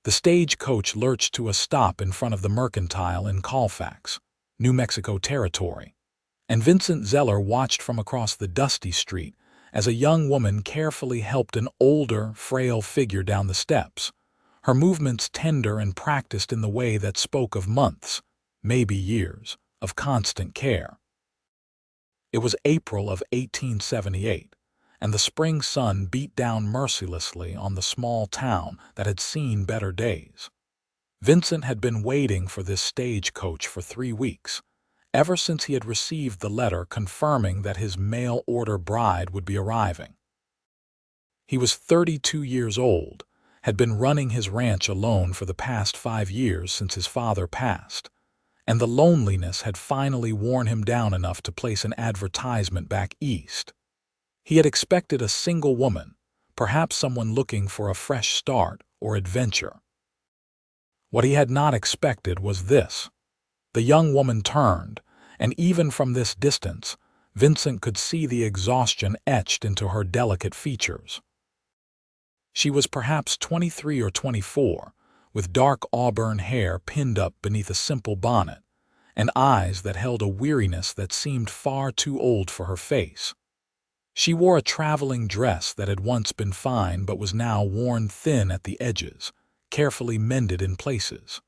The stagecoach lurched to a stop in front of the Mercantile in Colfax, New Mexico Territory, and Vincent Zeller watched from across the dusty street as a young woman carefully helped an older, frail figure down the steps, her movements tender and practiced in the way that spoke of months, maybe years, of constant care. It was April of 1878, and the spring sun beat down mercilessly on the small town that had seen better days. Vincent had been waiting for this stagecoach for 3 weeks, ever since he had received the letter confirming that his mail-order bride would be arriving. He was 32 years old, had been running his ranch alone for the past 5 years since his father passed, and the loneliness had finally worn him down enough to place an advertisement back east. He had expected a single woman, perhaps someone looking for a fresh start or adventure. What he had not expected was this. The young woman turned, and even from this distance, Vincent could see the exhaustion etched into her delicate features. She was perhaps 23 or 24, with dark auburn hair pinned up beneath a simple bonnet, and eyes that held a weariness that seemed far too old for her face. She wore a traveling dress that had once been fine but was now worn thin at the edges, carefully mended in places.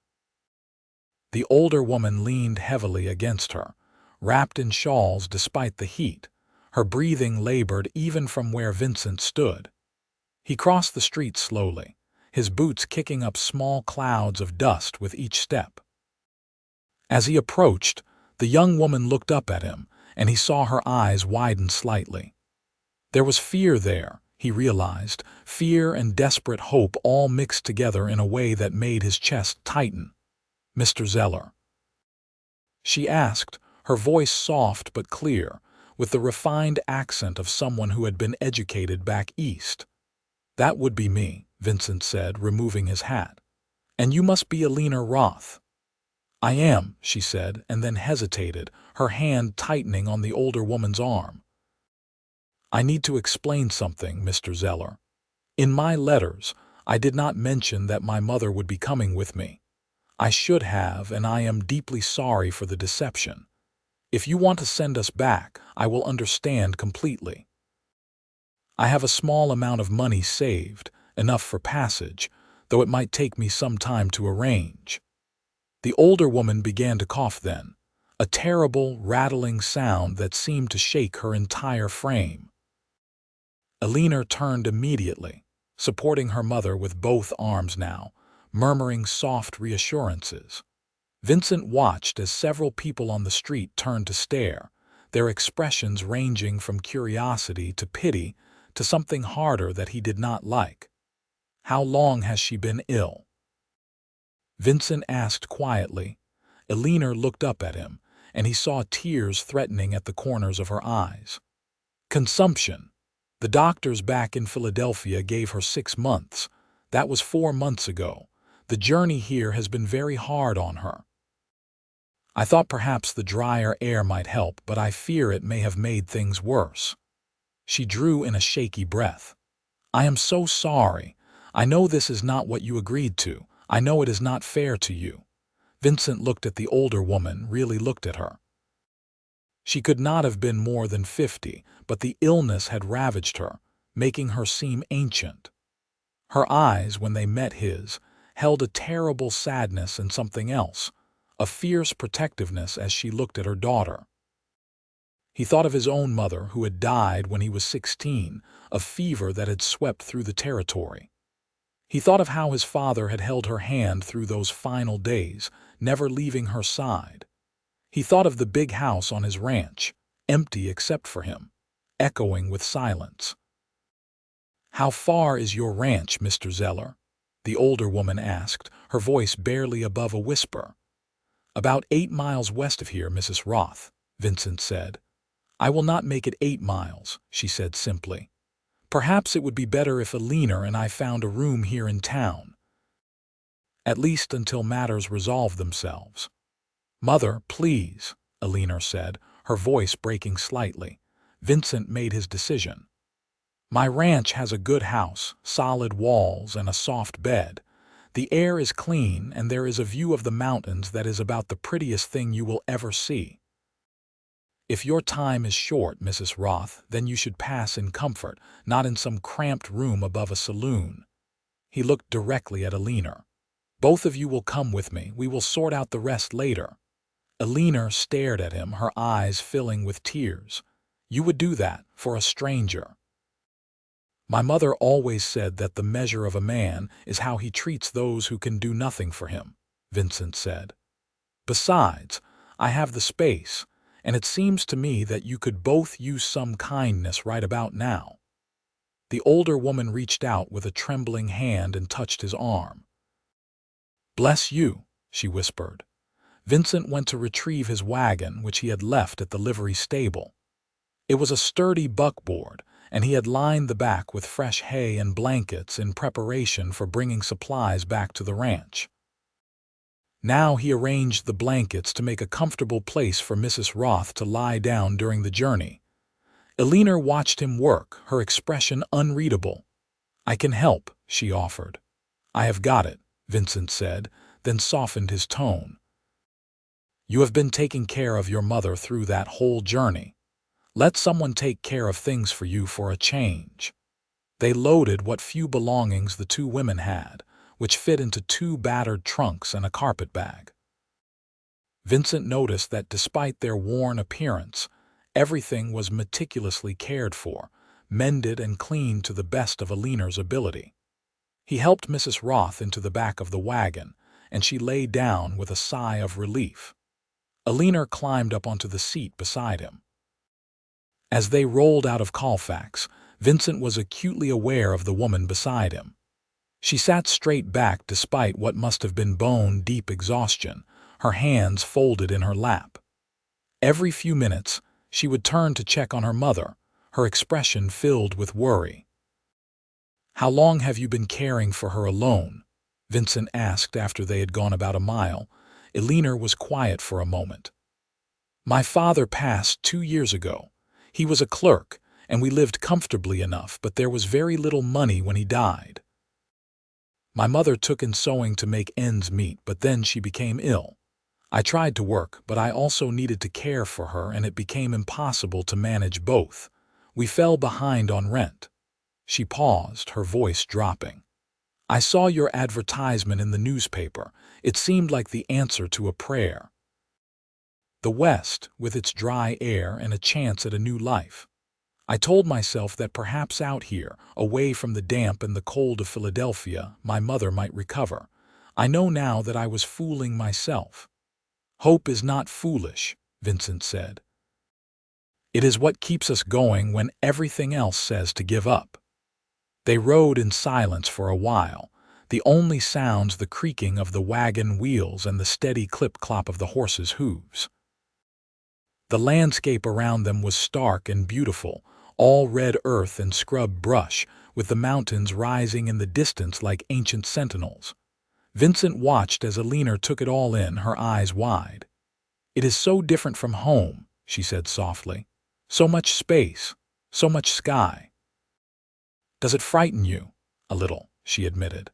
The older woman leaned heavily against her, wrapped in shawls despite the heat, her breathing labored even from where Vincent stood. He crossed the street slowly, his boots kicking up small clouds of dust with each step. As he approached, the young woman looked up at him, and he saw her eyes widen slightly. There was fear there, he realized, fear and desperate hope all mixed together in a way that made his chest tighten. "Mr. Zeller?" she asked, her voice soft but clear, with the refined accent of someone who had been educated back east. "That would be me," Vincent said, removing his hat. "And you must be Eleanor Roth." "I am," she said, and then hesitated, her hand tightening on the older woman's arm. "I need to explain something, Mr. Zeller. In my letters, I did not mention that my mother would be coming with me. I should have, and I am deeply sorry for the deception. If you want to send us back, I will understand completely. I have a small amount of money saved, enough for passage, though it might take me some time to arrange." The older woman began to cough then, a terrible, rattling sound that seemed to shake her entire frame. Eleanor turned immediately, supporting her mother with both arms now, murmuring soft reassurances. Vincent watched as several people on the street turned to stare, their expressions ranging from curiosity to pity to something harder that he did not like. "How long has she been ill?" Vincent asked quietly. Eleanor looked up at him, and he saw tears threatening at the corners of her eyes. "Consumption. The doctors back in Philadelphia gave her 6 months. That was 4 months ago. The journey here has been very hard on her. I thought perhaps the drier air might help, but I fear it may have made things worse." She drew in a shaky breath. "I am so sorry. I know this is not what you agreed to. I know it is not fair to you." Vincent looked at the older woman, really looked at her. She could not have been more than 50, but the illness had ravaged her, making her seem ancient. Her eyes, when they met his, held a terrible sadness and something else, a fierce protectiveness as she looked at her daughter. He thought of his own mother, who had died when he was 16, of fever that had swept through the territory. He thought of how his father had held her hand through those final days, never leaving her side. He thought of the big house on his ranch, empty except for him, echoing with silence. "How far is your ranch, Mr. Zeller?" the older woman asked, her voice barely above a whisper. "About 8 miles west of here, Mrs. Roth," Vincent said. "I will not make it 8 miles, she said simply. "Perhaps it would be better if Eleanor and I found a room here in town. At least until matters resolve themselves." "Mother, please," Eleanor said, her voice breaking slightly. Vincent made his decision. "My ranch has a good house, solid walls, and a soft bed. The air is clean, and there is a view of the mountains that is about the prettiest thing you will ever see. If your time is short, Mrs. Roth, then you should pass in comfort, not in some cramped room above a saloon." He looked directly at Eleanor. "Both of you will come with me. We will sort out the rest later." Eleanor stared at him, her eyes filling with tears. "You would do that for a stranger?" "My mother always said that the measure of a man is how he treats those who can do nothing for him," Vincent said. "Besides, I have the space, and it seems to me that you could both use some kindness right about now." The older woman reached out with a trembling hand and touched his arm. "Bless you," she whispered. Vincent went to retrieve his wagon, which he had left at the livery stable. It was a sturdy buckboard, and he had lined the back with fresh hay and blankets in preparation for bringing supplies back to the ranch. Now he arranged the blankets to make a comfortable place for Mrs. Roth to lie down during the journey. Eleanor watched him work, her expression unreadable. "I can help," she offered. "I have got it," Vincent said, then softened his tone. "You have been taking care of your mother through that whole journey. Let someone take care of things for you for a change." They loaded what few belongings the two women had, which fit into 2 battered trunks and a carpet bag. Vincent noticed that despite their worn appearance, everything was meticulously cared for, mended and cleaned to the best of Eleanor's ability. He helped Mrs. Roth into the back of the wagon, and she lay down with a sigh of relief. Eleanor climbed up onto the seat beside him. As they rolled out of Colfax, Vincent was acutely aware of the woman beside him. She sat straight back despite what must have been bone-deep exhaustion, her hands folded in her lap. Every few minutes, she would turn to check on her mother, her expression filled with worry. "How long have you been caring for her alone?" Vincent asked after they had gone about a mile. Eleanor was quiet for a moment. "My father passed 2 years ago. He was a clerk, and we lived comfortably enough, but there was very little money when he died. My mother took in sewing to make ends meet, but then she became ill. I tried to work, but I also needed to care for her, and it became impossible to manage both. We fell behind on rent." She paused, her voice dropping. "I saw your advertisement in the newspaper. It seemed like the answer to a prayer. The West, with its dry air and a chance at a new life. I told myself that perhaps out here, away from the damp and the cold of Philadelphia, my mother might recover. I know now that I was fooling myself." "Hope is not foolish," Vincent said. "It is what keeps us going when everything else says to give up." They rode in silence for a while, the only sounds the creaking of the wagon wheels and the steady clip-clop of the horses' hooves. The landscape around them was stark and beautiful, all red earth and scrub brush, with the mountains rising in the distance like ancient sentinels. Vincent watched as Eleanor took it all in, her eyes wide. "It is so different from home," she said softly. "So much space, so much sky." "Does it frighten you?" "A little," she admitted.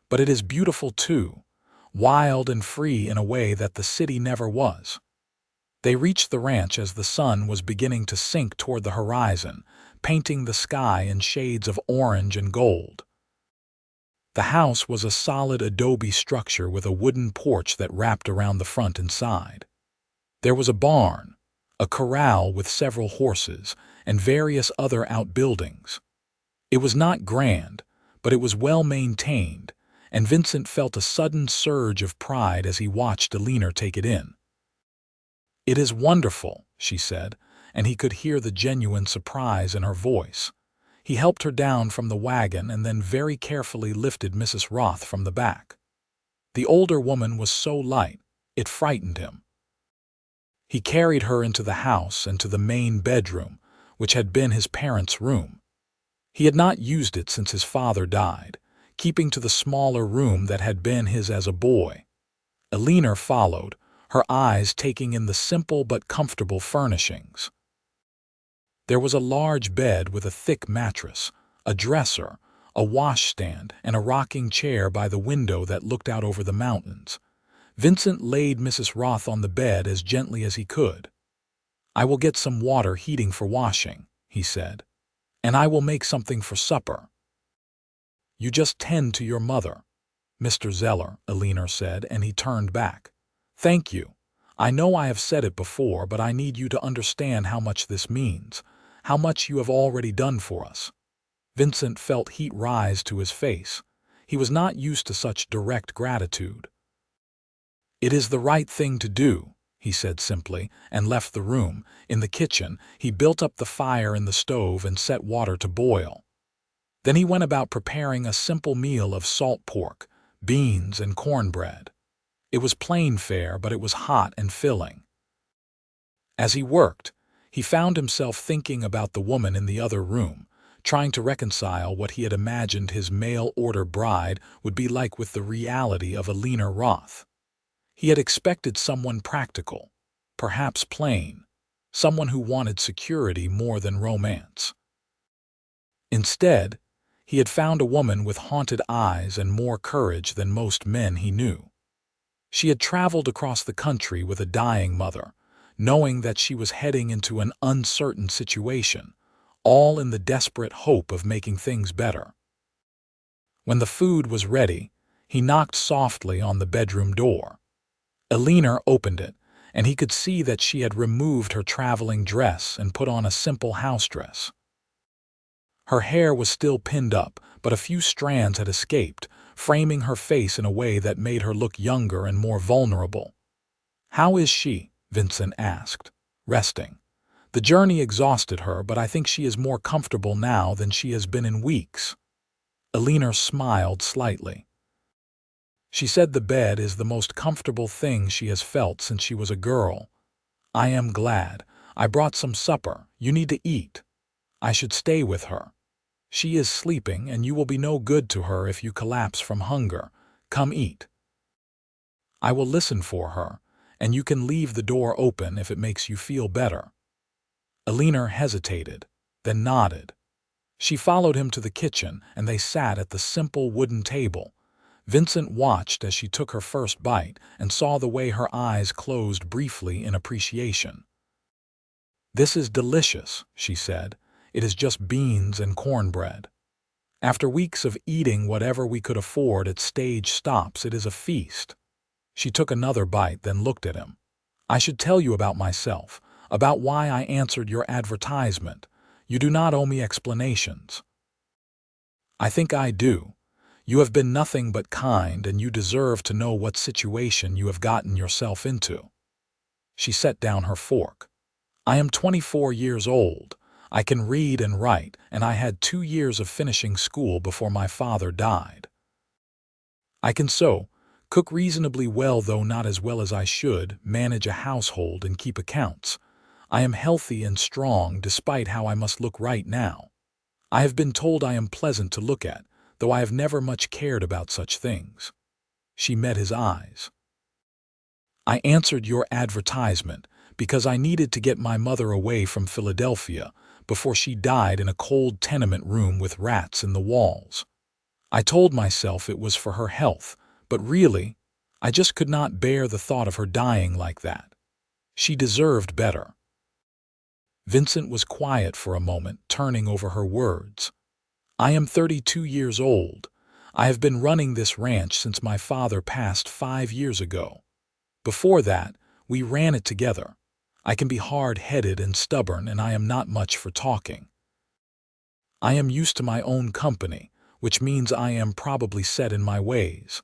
"But it is beautiful too, wild and free in a way that the city never was." They reached the ranch as the sun was beginning to sink toward the horizon, painting the sky in shades of orange and gold. The house was a solid adobe structure with a wooden porch that wrapped around the front and side. There was a barn, a corral with several horses, and various other outbuildings. It was not grand, but it was well maintained, and Vincent felt a sudden surge of pride as he watched Eleanor take it in. "It is wonderful," she said, and he could hear the genuine surprise in her voice. He helped her down from the wagon and then very carefully lifted Mrs. Roth from the back. The older woman was so light, it frightened him. He carried her into the house and to the main bedroom, which had been his parents' room. He had not used it since his father died, keeping to the smaller room that had been his as a boy. Eleanor followed, her eyes taking in the simple but comfortable furnishings. There was a large bed with a thick mattress, a dresser, a washstand, and a rocking chair by the window that looked out over the mountains. Vincent laid Mrs. Roth on the bed as gently as he could. "I will get some water heating for washing," he said, "and I will make something for supper. You just tend to your mother, Mr. Zeller," Eleanor said, and he turned back. "Thank you. I know I have said it before, but I need you to understand how much this means, how much you have already done for us." Vincent felt heat rise to his face. He was not used to such direct gratitude. "It is the right thing to do," he said simply, and left the room. In the kitchen, he built up the fire in the stove and set water to boil. Then he went about preparing a simple meal of salt pork, beans, and cornbread. It was plain fare, but it was hot and filling. As he worked, he found himself thinking about the woman in the other room, trying to reconcile what he had imagined his mail-order bride would be like with the reality of Eleanor Roth. He had expected someone practical, perhaps plain, someone who wanted security more than romance. Instead, he had found a woman with haunted eyes and more courage than most men he knew. She had traveled across the country with a dying mother, knowing that she was heading into an uncertain situation, all in the desperate hope of making things better. When the food was ready, he knocked softly on the bedroom door. Eleanor opened it, and he could see that she had removed her traveling dress and put on a simple house dress. Her hair was still pinned up, but a few strands had escaped, framing her face in a way that made her look younger and more vulnerable. "How is she?" Vincent asked, resting. "The journey exhausted her, but I think she is more comfortable now than she has been in weeks." Eleanor smiled slightly. "She said the bed is the most comfortable thing she has felt since she was a girl. I am glad. I brought some supper. You need to eat. I should stay with her. She is sleeping, and you will be no good to her if you collapse from hunger. Come eat. I will listen for her, and you can leave the door open if it makes you feel better." Eleanor hesitated, then nodded. She followed him to the kitchen, and they sat at the simple wooden table. Vincent watched as she took her first bite and saw the way her eyes closed briefly in appreciation. "This is delicious," she said. "It is just beans and cornbread. After weeks of eating whatever we could afford at stage stops, it is a feast." She took another bite, then looked at him. "I should tell you about myself, about why I answered your advertisement. You do not owe me explanations." "I think I do. You have been nothing but kind, and you deserve to know what situation you have gotten yourself into." She set down her fork. "I am 24 years old. I can read and write, and I had 2 years of finishing school before my father died. I can sew, cook reasonably well, though not as well as I should, manage a household and keep accounts. I am healthy and strong despite how I must look right now. I have been told I am pleasant to look at, though I have never much cared about such things." She met his eyes. "I answered your advertisement because I needed to get my mother away from Philadelphia before she died in a cold tenement room with rats in the walls. I told myself it was for her health, but really, I just could not bear the thought of her dying like that. She deserved better." Vincent was quiet for a moment, turning over her words. "I am 32 years old. I have been running this ranch since my father passed 5 years ago. Before that, we ran it together. I can be hard-headed and stubborn, and I am not much for talking. I am used to my own company, which means I am probably set in my ways.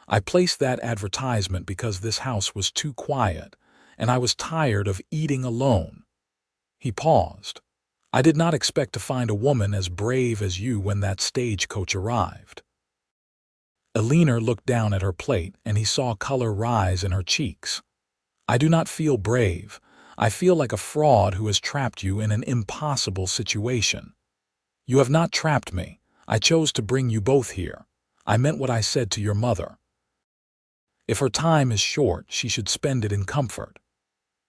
I placed that advertisement because this house was too quiet, and I was tired of eating alone." He paused. "I did not expect to find a woman as brave as you when that stagecoach arrived." Eleanor looked down at her plate, and he saw color rise in her cheeks. "I do not feel brave. I feel like a fraud who has trapped you in an impossible situation. You have not trapped me. I chose to bring you both here. I meant what I said to your mother. If her time is short, she should spend it in comfort."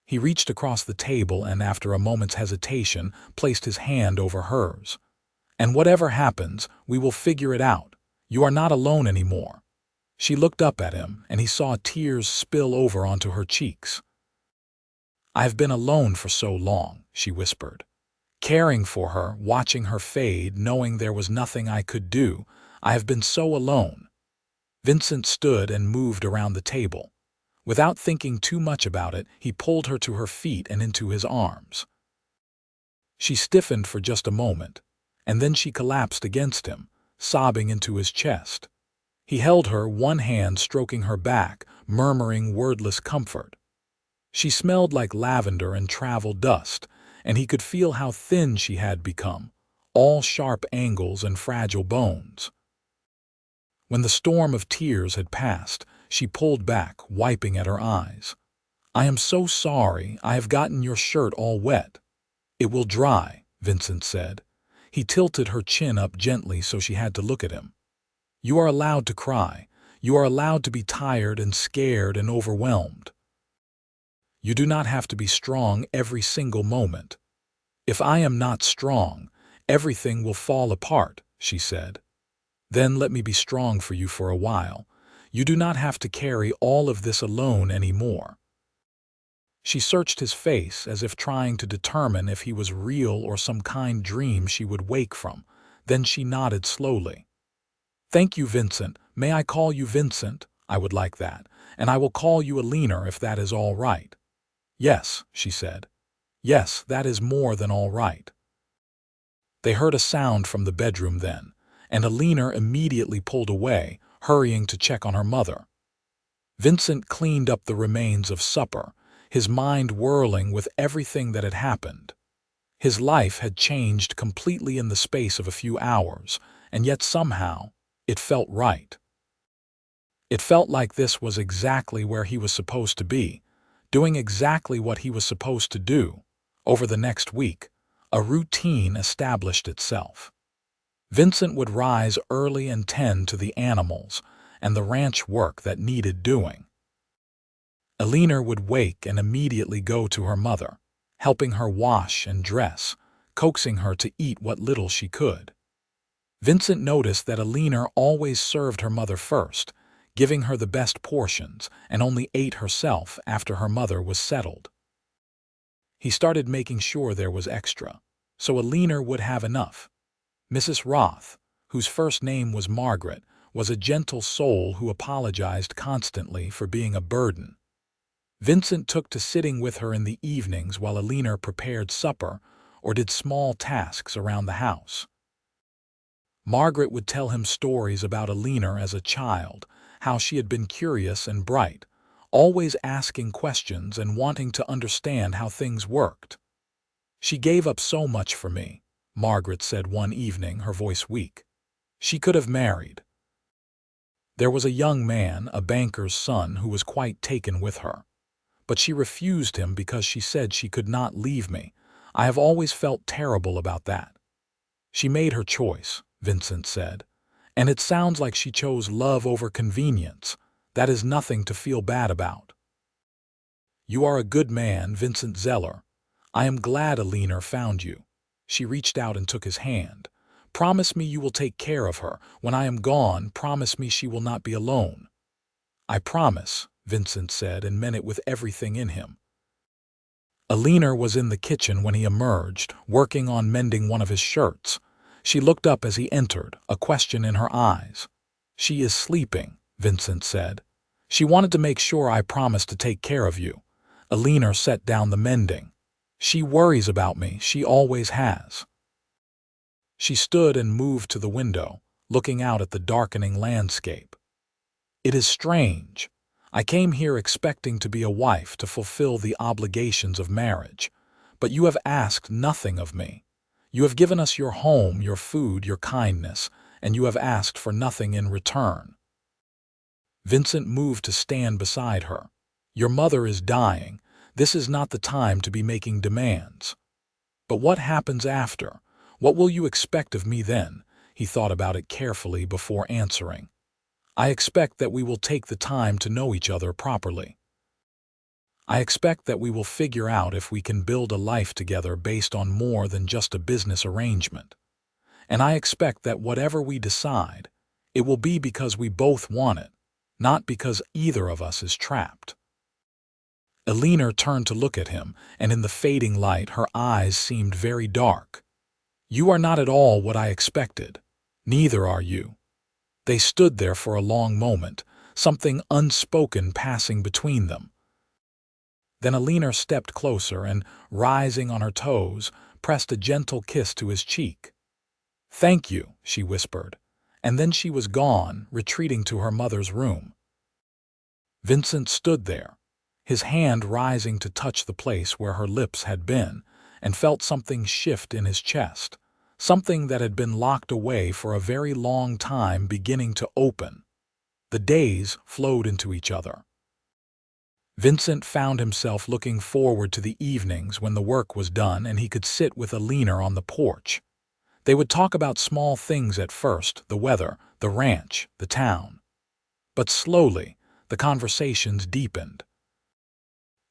He reached across the table and, after a moment's hesitation, placed his hand over hers. And whatever happens, we will figure it out. You are not alone anymore." She looked up at him, and he saw tears spill over onto her cheeks. "I have been alone for so long," she whispered. "Caring for her, watching her fade, knowing there was nothing I could do. I have been so alone." Vincent stood and moved around the table. Without thinking too much about it, he pulled her to her feet and into his arms. She stiffened for just a moment, and then she collapsed against him, sobbing into his chest. He held her, one hand stroking her back, murmuring wordless comfort. She smelled like lavender and travel dust, and he could feel how thin she had become, all sharp angles and fragile bones. When the storm of tears had passed, she pulled back, wiping at her eyes. "I am so sorry, I have gotten your shirt all wet." "It will dry," Vincent said. He tilted her chin up gently so she had to look at him. "You are allowed to cry. You are allowed to be tired and scared and overwhelmed. You do not have to be strong every single moment." "If I am not strong, everything will fall apart," she said. "Then let me be strong for you for a while. You do not have to carry all of this alone anymore." She searched his face as if trying to determine if he was real or some kind dream she would wake from. Then she nodded slowly. "Thank you, Vincent. May I call you Vincent? I would like that. And I will call you Eleanor if that is all right." "Yes," she said. "Yes, that is more than all right." They heard a sound from the bedroom then, and Eleanor immediately pulled away, hurrying to check on her mother. Vincent cleaned up the remains of supper, his mind whirling with everything that had happened. His life had changed completely in the space of a few hours, and yet somehow it felt right. It felt like this was exactly where he was supposed to be, doing exactly what he was supposed to do. Over the next week, a routine established itself. Vincent would rise early and tend to the animals and the ranch work that needed doing. Eleanor would wake and immediately go to her mother, helping her wash and dress, coaxing her to eat what little she could. Vincent noticed that Eleanor always served her mother first, giving her the best portions, and only ate herself after her mother was settled. He started making sure there was extra, so Eleanor would have enough. Mrs. Roth, whose first name was Margaret, was a gentle soul who apologized constantly for being a burden. Vincent took to sitting with her in the evenings while Eleanor prepared supper or did small tasks around the house. Margaret would tell him stories about Eleanor as a child, how she had been curious and bright, always asking questions and wanting to understand how things worked. "She gave up so much for me," Margaret said one evening, her voice weak. "She could have married." There was a young man, a banker's son, who was quite taken with her. But she refused him because she said she could not leave me. I have always felt terrible about that. "She made her choice," Vincent said. "And it sounds like she chose love over convenience. That is nothing to feel bad about." "You are a good man, Vincent Zeller. I am glad Eleanor found you." She reached out and took his hand. "Promise me you will take care of her. When I am gone, promise me she will not be alone." "I promise," Vincent said, and meant it with everything in him. Eleanor was in the kitchen when he emerged, working on mending one of his shirts. She looked up as he entered, a question in her eyes. "She is sleeping," Vincent said. "She wanted to make sure I promised to take care of you." Eleanor set down the mending. "She worries about me, she always has." She stood and moved to the window, looking out at the darkening landscape. "It is strange. I came here expecting to be a wife to fulfill the obligations of marriage, but you have asked nothing of me. You have given us your home, your food, your kindness, and you have asked for nothing in return." Vincent moved to stand beside her. "Your mother is dying. This is not the time to be making demands." "But what happens after? What will you expect of me then?" He thought about it carefully before answering. "I expect that we will take the time to know each other properly. I expect that we will figure out if we can build a life together based on more than just a business arrangement. And I expect that whatever we decide, it will be because we both want it, not because either of us is trapped." Eleanor turned to look at him, and in the fading light her eyes seemed very dark. "You are not at all what I expected. Neither are you." They stood there for a long moment, something unspoken passing between them. Then Eleanor stepped closer and, rising on her toes, pressed a gentle kiss to his cheek. "Thank you," she whispered, and then she was gone, retreating to her mother's room. Vincent stood there, his hand rising to touch the place where her lips had been, and felt something shift in his chest, something that had been locked away for a very long time beginning to open. The days flowed into each other. Vincent found himself looking forward to the evenings when the work was done and he could sit with Eleanor on the porch. They would talk about small things at first, the weather, the ranch, the town. But slowly, the conversations deepened.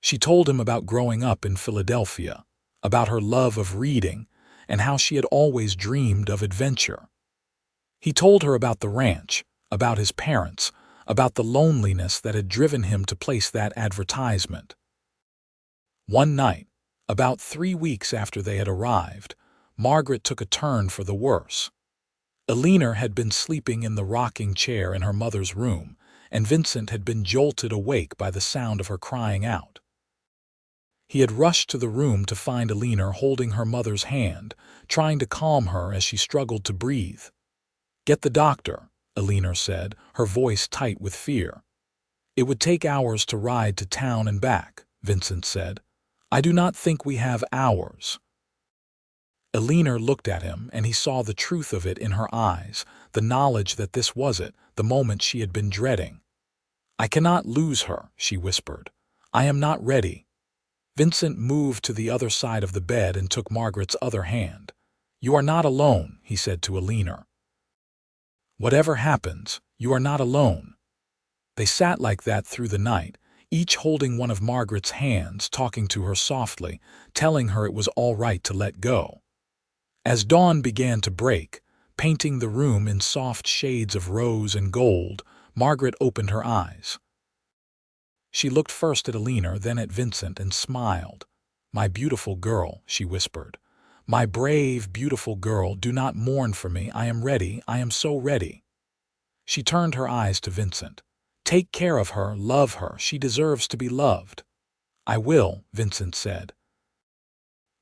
She told him about growing up in Philadelphia, about her love of reading, and how she had always dreamed of adventure. He told her about the ranch, about his parents, about the loneliness that had driven him to place that advertisement. One night, about 3 weeks after they had arrived, Margaret took a turn for the worse. Eleanor had been sleeping in the rocking chair in her mother's room, and Vincent had been jolted awake by the sound of her crying out. He had rushed to the room to find Eleanor holding her mother's hand, trying to calm her as she struggled to breathe. "Get the doctor," Eleanor said, her voice tight with fear. "It would take hours to ride to town and back," Vincent said. "I do not think we have hours." Eleanor looked at him, and he saw the truth of it in her eyes, the knowledge that this was it, the moment she had been dreading. "I cannot lose her," she whispered. "I am not ready." Vincent moved to the other side of the bed and took Margaret's other hand. "You are not alone," he said to Eleanor. "Whatever happens, you are not alone." They sat like that through the night, each holding one of Margaret's hands, talking to her softly, telling her it was all right to let go. As dawn began to break, painting the room in soft shades of rose and gold, Margaret opened her eyes. She looked first at Eleanor, then at Vincent, and smiled. "My beautiful girl," she whispered. "My brave, beautiful girl, do not mourn for me. I am ready. I am so ready." She turned her eyes to Vincent. "Take care of her, love her. She deserves to be loved." "I will," Vincent said.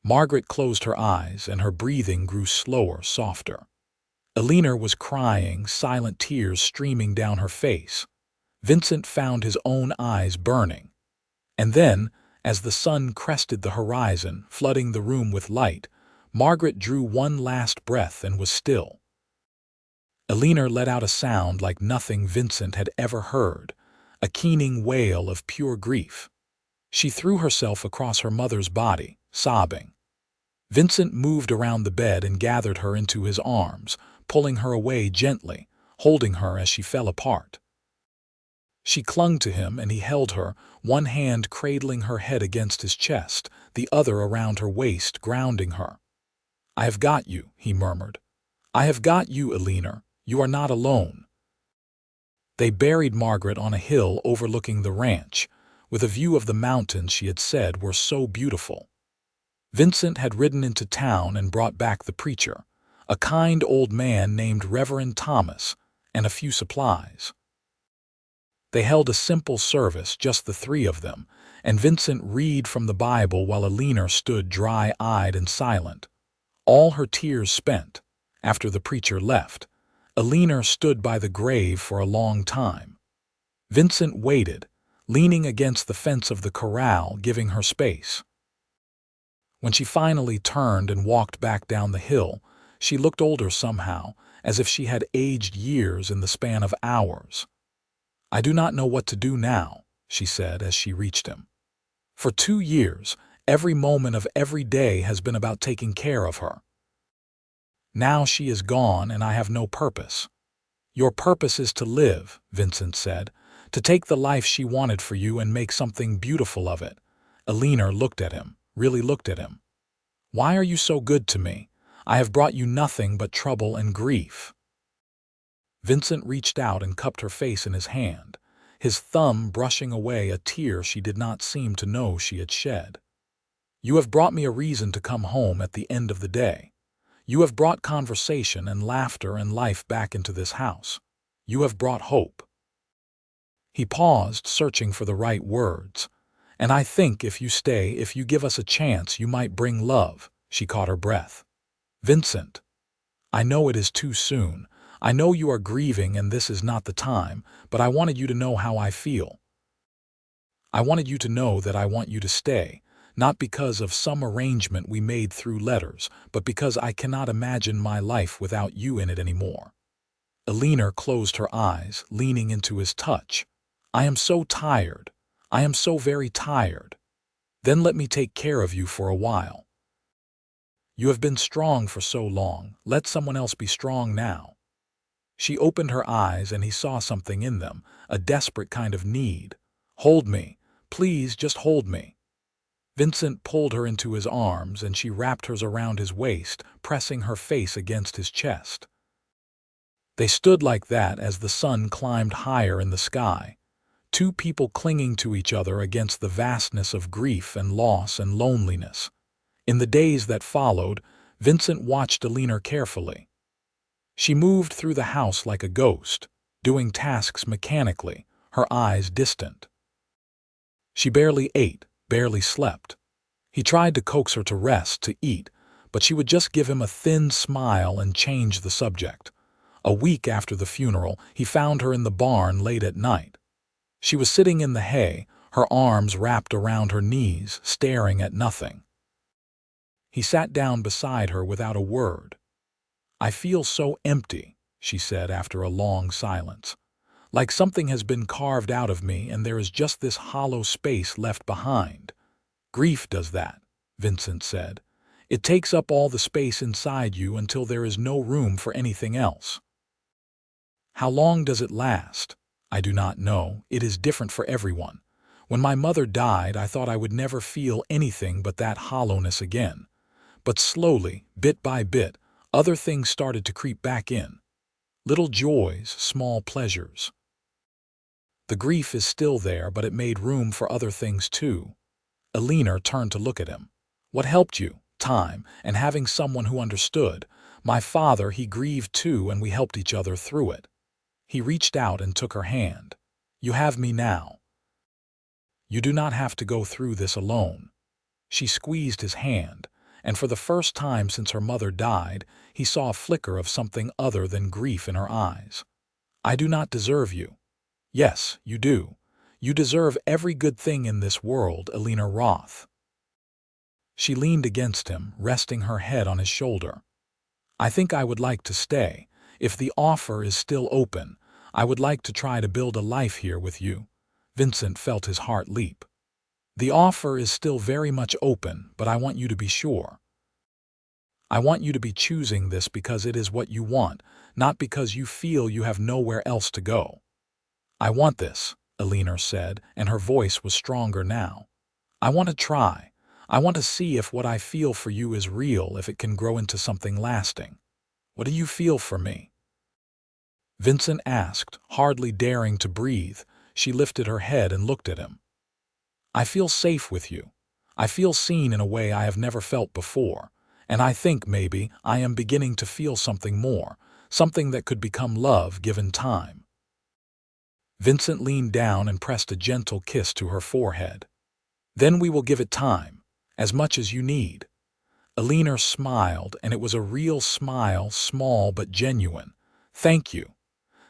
Margaret closed her eyes, and her breathing grew slower, softer. Eleanor was crying, silent tears streaming down her face. Vincent found his own eyes burning. And then, as the sun crested the horizon, flooding the room with light, Margaret drew one last breath and was still. Eleanor let out a sound like nothing Vincent had ever heard, a keening wail of pure grief. She threw herself across her mother's body, sobbing. Vincent moved around the bed and gathered her into his arms, pulling her away gently, holding her as she fell apart. She clung to him and he held her, one hand cradling her head against his chest, the other around her waist, grounding her. "I have got you," he murmured. "I have got you, Eleanor. You are not alone." They buried Margaret on a hill overlooking the ranch, with a view of the mountains she had said were so beautiful. Vincent had ridden into town and brought back the preacher, a kind old man named Reverend Thomas, and a few supplies. They held a simple service, just the three of them, and Vincent read from the Bible while Eleanor stood dry-eyed and silent. All her tears spent, after the preacher left, Eleanor stood by the grave for a long time. Vincent waited, leaning against the fence of the corral, giving her space. When she finally turned and walked back down the hill, she looked older somehow, as if she had aged years in the span of hours. "I do not know what to do now," she said as she reached him. "For 2 years, every moment of every day has been about taking care of her. Now she is gone and I have no purpose." "Your purpose is to live," Vincent said, "to take the life she wanted for you and make something beautiful of it." Eleanor looked at him, really looked at him. "Why are you so good to me? I have brought you nothing but trouble and grief." Vincent reached out and cupped her face in his hand, his thumb brushing away a tear she did not seem to know she had shed. "You have brought me a reason to come home at the end of the day. You have brought conversation and laughter and life back into this house. You have brought hope." He paused, searching for the right words. "And I think if you stay, if you give us a chance, you might bring love." She caught her breath. "Vincent, I know it is too soon. I know you are grieving and this is not the time, but I wanted you to know how I feel. I wanted you to know that I want you to stay, not because of some arrangement we made through letters, but because I cannot imagine my life without you in it anymore." Eleanor closed her eyes, leaning into his touch. "I am so tired. I am so very tired. Then let me take care of you for a while. You have been strong for so long. Let someone else be strong now." She opened her eyes and he saw something in them, a desperate kind of need. "Hold me. Please, just hold me." Vincent pulled her into his arms and she wrapped hers around his waist, pressing her face against his chest. They stood like that as the sun climbed higher in the sky, two people clinging to each other against the vastness of grief and loss and loneliness. In the days that followed, Vincent watched Eleanor carefully. She moved through the house like a ghost, doing tasks mechanically, her eyes distant. She barely ate, barely slept. He tried to coax her to rest, to eat, but she would just give him a thin smile and change the subject. A week after the funeral, he found her in the barn late at night. She was sitting in the hay, her arms wrapped around her knees, staring at nothing. He sat down beside her without a word. "I feel so empty," she said after a long silence. "Like something has been carved out of me and there is just this hollow space left behind." "Grief does that," Vincent said. "It takes up all the space inside you until there is no room for anything else." "How long does it last?" "I do not know. It is different for everyone. When my mother died, I thought I would never feel anything but that hollowness again. But slowly, bit by bit, other things started to creep back in. Little joys, small pleasures. The grief is still there, but it made room for other things too." Eleanor turned to look at him. "What helped you? Time, and having someone who understood. My father, he grieved too, and we helped each other through it." He reached out and took her hand. "You have me now. You do not have to go through this alone." She squeezed his hand, and for the first time since her mother died, he saw a flicker of something other than grief in her eyes. "I do not deserve you." "Yes, you do. You deserve every good thing in this world, Eleanor Roth." She leaned against him, resting her head on his shoulder. "I think I would like to stay. If the offer is still open, I would like to try to build a life here with you." Vincent felt his heart leap. "The offer is still very much open, but I want you to be sure. I want you to be choosing this because it is what you want, not because you feel you have nowhere else to go." "I want this," Eleanor said, and her voice was stronger now. "I want to try. I want to see if what I feel for you is real, if it can grow into something lasting." "What do you feel for me?" Vincent asked, hardly daring to breathe. She lifted her head and looked at him. "I feel safe with you. I feel seen in a way I have never felt before. And I think maybe I am beginning to feel something more, something that could become love given time." Vincent leaned down and pressed a gentle kiss to her forehead. "Then we will give it time, as much as you need." Eleanor smiled, and it was a real smile, small but genuine. "Thank you."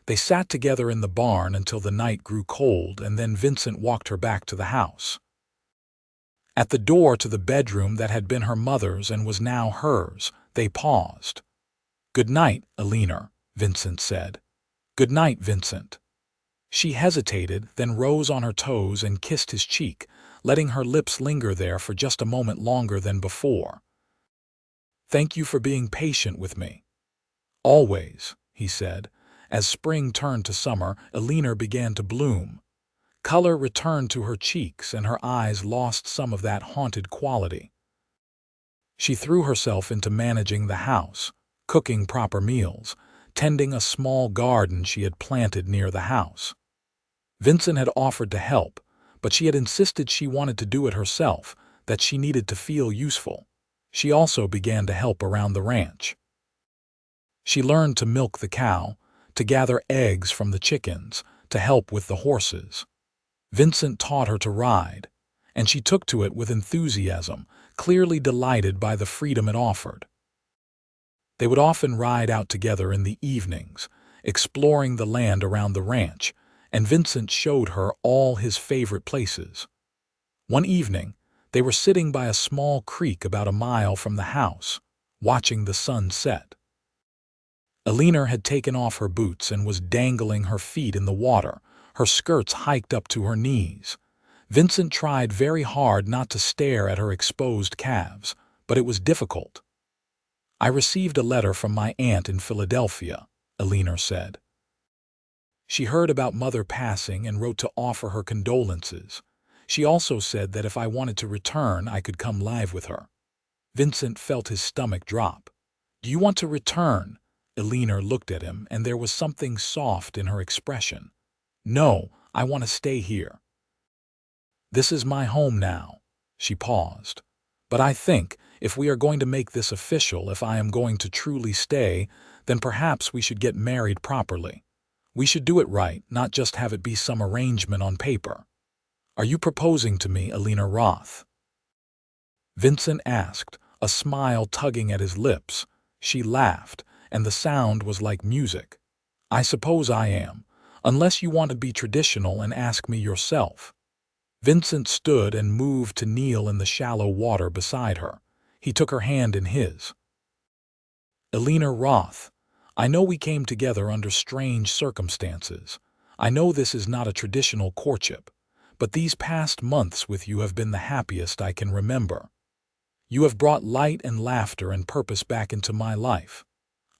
They sat together in the barn until the night grew cold, and then Vincent walked her back to the house. At the door to the bedroom that had been her mother's and was now hers, they paused. "Good night, Eleanor," Vincent said. "Good night, Vincent." She hesitated, then rose on her toes and kissed his cheek, letting her lips linger there for just a moment longer than before. "Thank you for being patient with me." "Always," he said. As spring turned to summer, Eleanor began to bloom. Color returned to her cheeks and her eyes lost some of that haunted quality. She threw herself into managing the house, cooking proper meals, tending a small garden she had planted near the house. Vincent had offered to help, but she had insisted she wanted to do it herself, that she needed to feel useful. She also began to help around the ranch. She learned to milk the cow, to gather eggs from the chickens, to help with the horses. Vincent taught her to ride, and she took to it with enthusiasm, clearly delighted by the freedom it offered. They would often ride out together in the evenings, exploring the land around the ranch, and Vincent showed her all his favorite places. One evening, they were sitting by a small creek about a mile from the house, watching the sun set. Eleanor had taken off her boots and was dangling her feet in the water, her skirts hiked up to her knees. Vincent tried very hard not to stare at her exposed calves, but it was difficult. "I received a letter from my aunt in Philadelphia," Eleanor said. "She heard about Mother passing and wrote to offer her condolences. She also said that if I wanted to return, I could come live with her." Vincent felt his stomach drop. "Do you want to return?" Eleanor looked at him, and there was something soft in her expression. "No, I want to stay here. This is my home now." She paused. "But I think, if we are going to make this official, if I am going to truly stay, then perhaps we should get married properly. We should do it right, not just have it be some arrangement on paper. Are you proposing to me, Eleanor Roth?" Vincent asked, a smile tugging at his lips. She laughed, and the sound was like music. "I suppose I am, unless you want to be traditional and ask me yourself." Vincent stood and moved to kneel in the shallow water beside her. He took her hand in his. "Eleanor Roth, I know we came together under strange circumstances. I know this is not a traditional courtship, but these past months with you have been the happiest I can remember. You have brought light and laughter and purpose back into my life.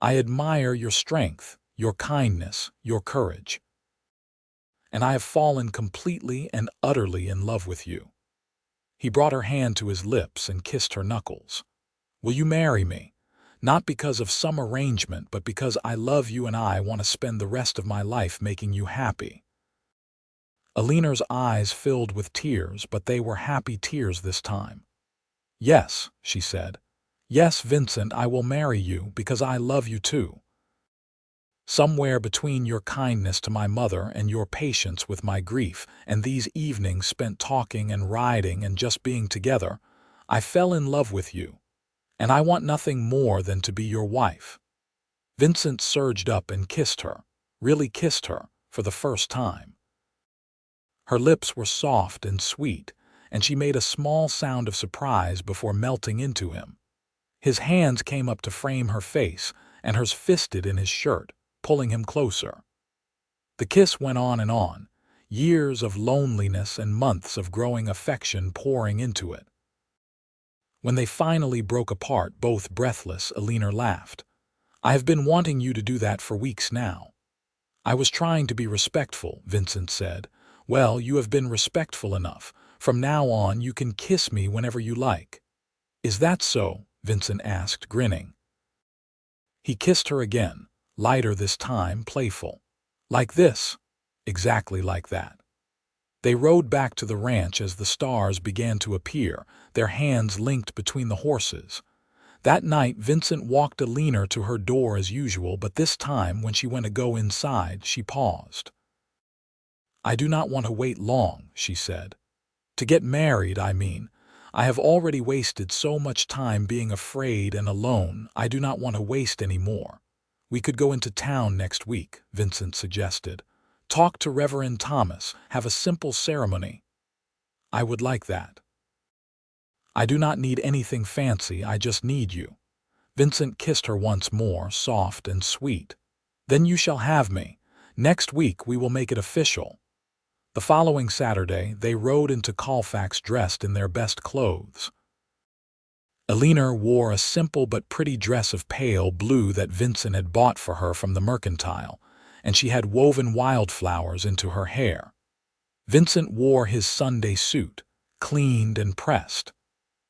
I admire your strength, your kindness, your courage. And I have fallen completely and utterly in love with you." He brought her hand to his lips and kissed her knuckles. "Will you marry me? Not because of some arrangement, but because I love you and I want to spend the rest of my life making you happy." Eleanor's eyes filled with tears, but they were happy tears this time. "Yes," she said. "Yes, Vincent, I will marry you because I love you too. Somewhere between your kindness to my mother and your patience with my grief and these evenings spent talking and riding and just being together, I fell in love with you, and I want nothing more than to be your wife." Vincent surged up and kissed her, really kissed her, for the first time. Her lips were soft and sweet, and she made a small sound of surprise before melting into him. His hands came up to frame her face, and hers fisted in his shirt, pulling him closer. The kiss went on, years of loneliness and months of growing affection pouring into it. When they finally broke apart, both breathless, Eleanor laughed. "I have been wanting you to do that for weeks now." "I was trying to be respectful," Vincent said. "Well, you have been respectful enough. From now on, you can kiss me whenever you like." "Is that so?" Vincent asked, grinning. He kissed her again, lighter this time, playful. "Like this?" "Exactly like that." They rode back to the ranch as the stars began to appear, their hands linked between the horses. That night, Vincent walked Eleanor to her door as usual, but this time, when she went to go inside, she paused. "I do not want to wait long," she said. "To get married, I mean. I have already wasted so much time being afraid and alone. I do not want to waste any more. We could go into town next week," Vincent suggested. "Talk to Reverend Thomas, have a simple ceremony." "I would like that." "I do not need anything fancy, I just need you." Vincent kissed her once more, soft and sweet. "Then you shall have me. Next week we will make it official." The following Saturday, they rode into Colfax dressed in their best clothes. Eleanor wore a simple but pretty dress of pale blue that Vincent had bought for her from the mercantile, and she had woven wildflowers into her hair. Vincent wore his Sunday suit, cleaned and pressed.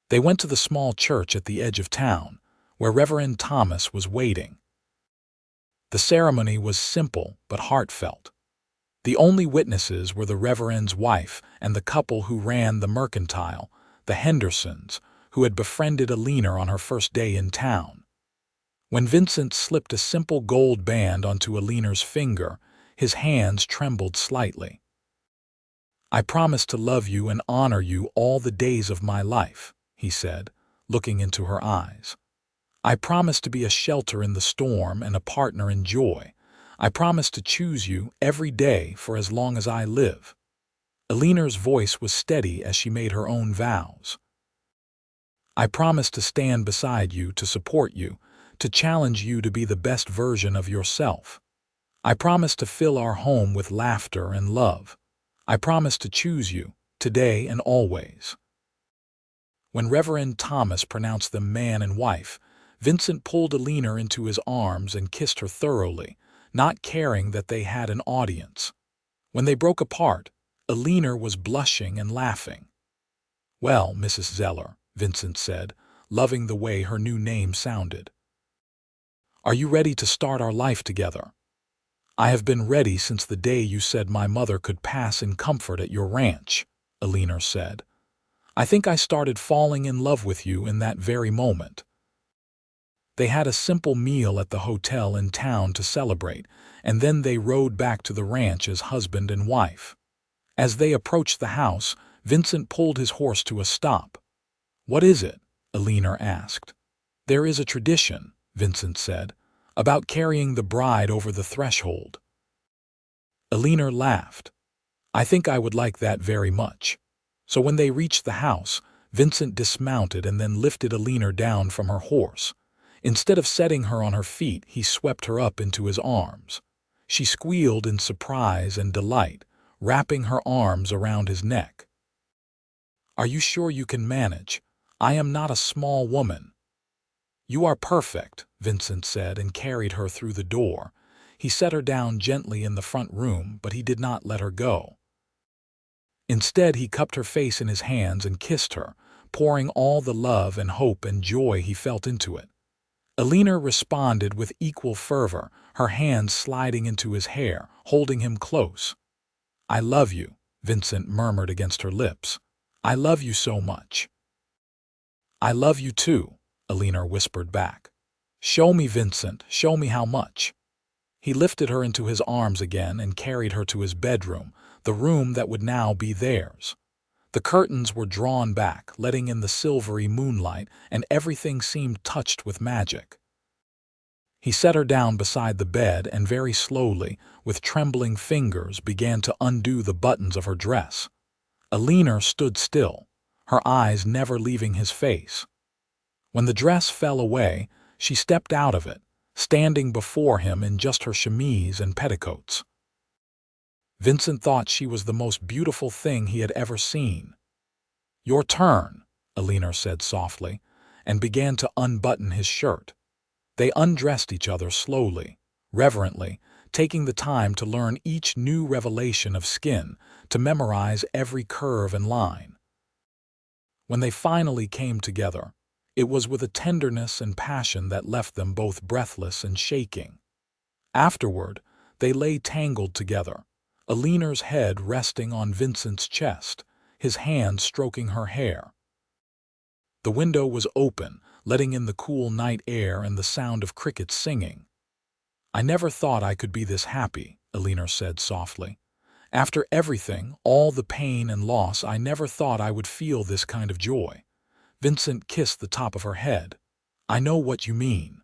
They went to the small church at the edge of town, where Reverend Thomas was waiting. The ceremony was simple but heartfelt. The only witnesses were the Reverend's wife and the couple who ran the mercantile, the Hendersons, who had befriended Eleanor on her first day in town. When Vincent slipped a simple gold band onto Eleanor's finger, his hands trembled slightly. "I promise to love you and honor you all the days of my life," he said, looking into her eyes. "I promise to be a shelter in the storm and a partner in joy. I promise to choose you every day for as long as I live." Eleanor's voice was steady as she made her own vows. "I promise to stand beside you, to support you, to challenge you to be the best version of yourself. I promise to fill our home with laughter and love. I promise to choose you, today and always." When Reverend Thomas pronounced them man and wife, Vincent pulled Eleanor into his arms and kissed her thoroughly, not caring that they had an audience. When they broke apart, Eleanor was blushing and laughing. "Well, Mrs. Zeller," Vincent said, loving the way her new name sounded. "Are you ready to start our life together?" "I have been ready since the day you said my mother could pass in comfort at your ranch," Eleanor said. "I think I started falling in love with you in that very moment." They had a simple meal at the hotel in town to celebrate, and then they rode back to the ranch as husband and wife. As they approached the house, Vincent pulled his horse to a stop. "What is it?" Eleanor asked. "There is a tradition," Vincent said, "about carrying the bride over the threshold." Eleanor laughed. "I think I would like that very much." So when they reached the house, Vincent dismounted and then lifted Eleanor down from her horse. Instead of setting her on her feet, he swept her up into his arms. She squealed in surprise and delight, wrapping her arms around his neck. "Are you sure you can manage? I am not a small woman." "You are perfect," Vincent said and carried her through the door. He set her down gently in the front room, but he did not let her go. Instead, he cupped her face in his hands and kissed her, pouring all the love and hope and joy he felt into it. Eleanor responded with equal fervor, her hands sliding into his hair, holding him close. "I love you," Vincent murmured against her lips. "I love you so much." "I love you too," Eleanor whispered back. "Show me, Vincent, show me how much." He lifted her into his arms again and carried her to his bedroom, the room that would now be theirs. The curtains were drawn back, letting in the silvery moonlight, and everything seemed touched with magic. He set her down beside the bed and very slowly, with trembling fingers, began to undo the buttons of her dress. Eleanor stood still, her eyes never leaving his face. When the dress fell away, she stepped out of it, standing before him in just her chemise and petticoats. Vincent thought she was the most beautiful thing he had ever seen. "Your turn," Eleanor said softly, and began to unbutton his shirt. They undressed each other slowly, reverently, taking the time to learn each new revelation of skin, to memorize every curve and line. When they finally came together, it was with a tenderness and passion that left them both breathless and shaking. Afterward, they lay tangled together, Eleanor's head resting on Vincent's chest, his hand stroking her hair. The window was open, letting in the cool night air and the sound of crickets singing. "I never thought I could be this happy," Eleanor said softly. "After everything, all the pain and loss, I never thought I would feel this kind of joy." Vincent kissed the top of her head. "I know what you mean.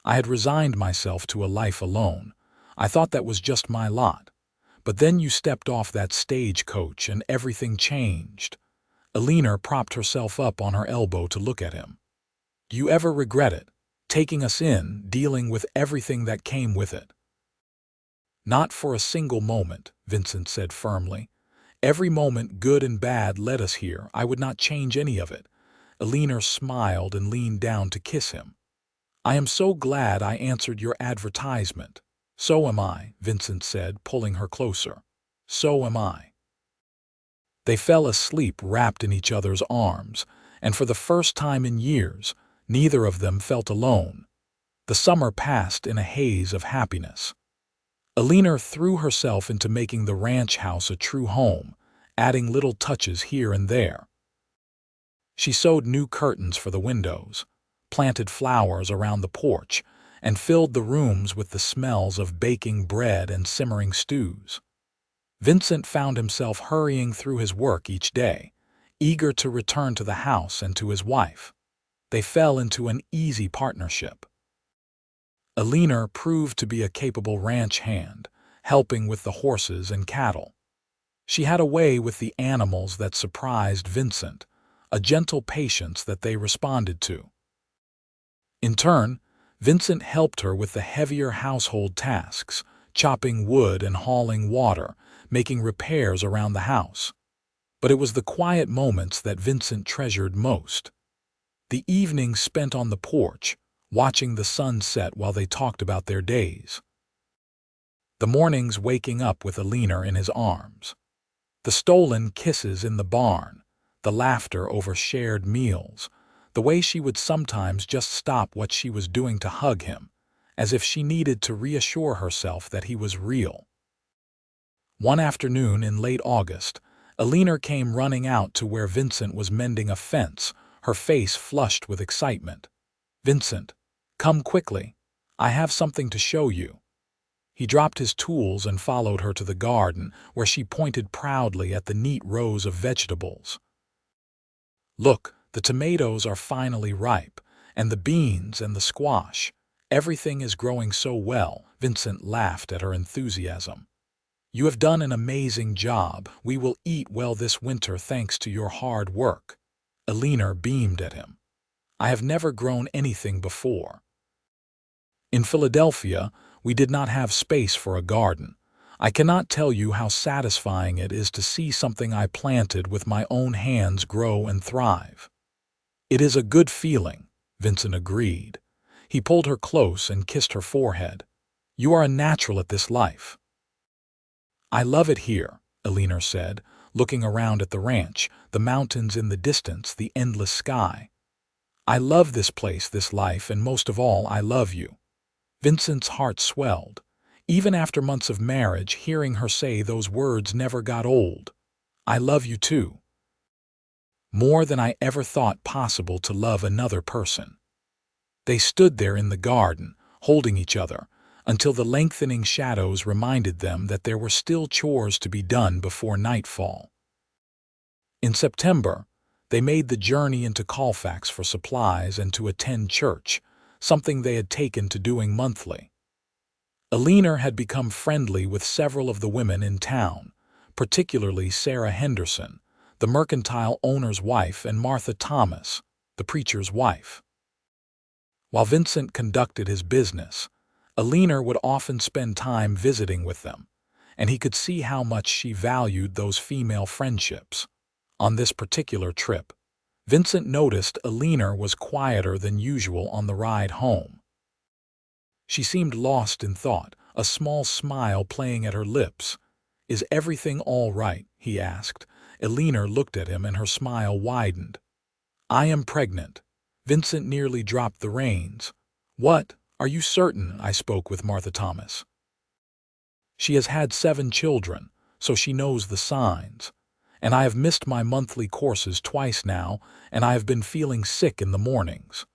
I had resigned myself to a life alone. I thought that was just my lot. But then you stepped off that stagecoach and everything changed." Eleanor propped herself up on her elbow to look at him. "Do you ever regret it? Taking us in, dealing with everything that came with it?" "Not for a single moment," Vincent said firmly. "Every moment, good and bad, led us here. I would not change any of it." Eleanor smiled and leaned down to kiss him. "I am so glad I answered your advertisement." "So am I," Vincent said, pulling her closer. "So am I." They fell asleep wrapped in each other's arms, and for the first time in years, neither of them felt alone. The summer passed in a haze of happiness. Eleanor threw herself into making the ranch house a true home, adding little touches here and there. She sewed new curtains for the windows, planted flowers around the porch, and filled the rooms with the smells of baking bread and simmering stews. Vincent found himself hurrying through his work each day, eager to return to the house and to his wife. They fell into an easy partnership. Eleanor proved to be a capable ranch hand, helping with the horses and cattle. She had a way with the animals that surprised Vincent, a gentle patience that they responded to. In turn, Vincent helped her with the heavier household tasks, chopping wood and hauling water, making repairs around the house. But it was the quiet moments that Vincent treasured most. The evenings spent on the porch, watching the sun set while they talked about their days. The mornings waking up with Eleanor in his arms. The stolen kisses in the barn, the laughter over shared meals, the way she would sometimes just stop what she was doing to hug him, as if she needed to reassure herself that he was real. One afternoon in late August, Eleanor came running out to where Vincent was mending a fence, her face flushed with excitement. "Vincent, come quickly. I have something to show you." He dropped his tools and followed her to the garden, where she pointed proudly at the neat rows of vegetables. "Look, the tomatoes are finally ripe, and the beans and the squash. Everything is growing so well." Vincent laughed at her enthusiasm. "You have done an amazing job. We will eat well this winter thanks to your hard work." Eleanor beamed at him. "I have never grown anything before." In Philadelphia, we did not have space for a garden. I cannot tell you how satisfying it is to see something I planted with my own hands grow and thrive. "It is a good feeling," Vincent agreed. He pulled her close and kissed her forehead. "You are a natural at this life." "I love it here," Eleanor said, looking around at the ranch, the mountains in the distance, the endless sky. "I love this place, this life, and most of all, I love you." Vincent's heart swelled. Even after months of marriage, hearing her say those words never got old. "I love you too. More than I ever thought possible to love another person." They stood there in the garden, holding each other, until the lengthening shadows reminded them that there were still chores to be done before nightfall. In September, they made the journey into Colfax for supplies and to attend church, something they had taken to doing monthly. Eleanor had become friendly with several of the women in town, particularly Sarah Henderson, the mercantile owner's wife, and Martha Thomas, the preacher's wife. While Vincent conducted his business, Eleanor would often spend time visiting with them, and he could see how much she valued those female friendships. On this particular trip, Vincent noticed Eleanor was quieter than usual on the ride home. She seemed lost in thought, a small smile playing at her lips. "Is everything all right?" he asked. Eleanor looked at him and her smile widened. "I am pregnant." Vincent nearly dropped the reins. "What? Are you certain?" I spoke with Martha Thomas. "She has had 7 children, so she knows the signs. And I have missed my monthly courses twice now, and I have been feeling sick in the mornings."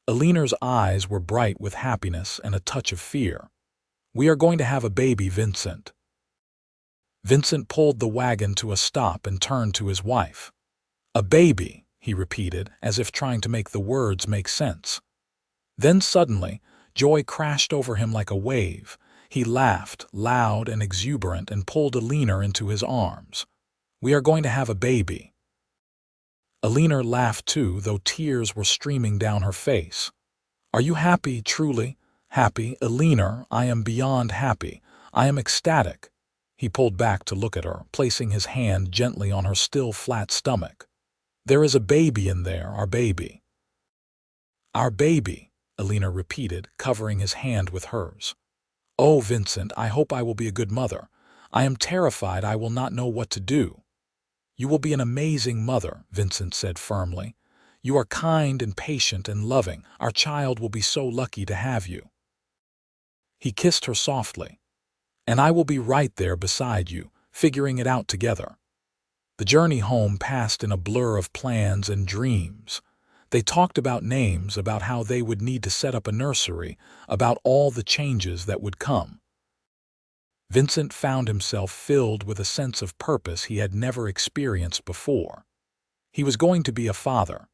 Eleanor's eyes were bright with happiness and a touch of fear. "We are going to have a baby, Vincent." Vincent pulled the wagon to a stop and turned to his wife. "A baby," he repeated, as if trying to make the words make sense. Then suddenly, joy crashed over him like a wave. He laughed, loud and exuberant, and pulled Eleanor into his arms. "We are going to have a baby." Eleanor laughed too, though tears were streaming down her face. "Are you happy, truly? Happy?" "Eleanor, I am beyond happy. I am ecstatic." He pulled back to look at her, placing his hand gently on her still flat stomach. "There is a baby in there, our baby." "Our baby," Eleanor repeated, covering his hand with hers. "Oh, Vincent, I hope I will be a good mother. I am terrified I will not know what to do." "You will be an amazing mother," Vincent said firmly. You are kind and patient and loving. Our child will be so lucky to have you." He kissed her softly. "And I will be right there beside you, figuring it out together." The journey home passed in a blur of plans and dreams. They talked about names, about how they would need to set up a nursery, about all the changes that would come. Vincent found himself filled with a sense of purpose he had never experienced before. He was going to be a father.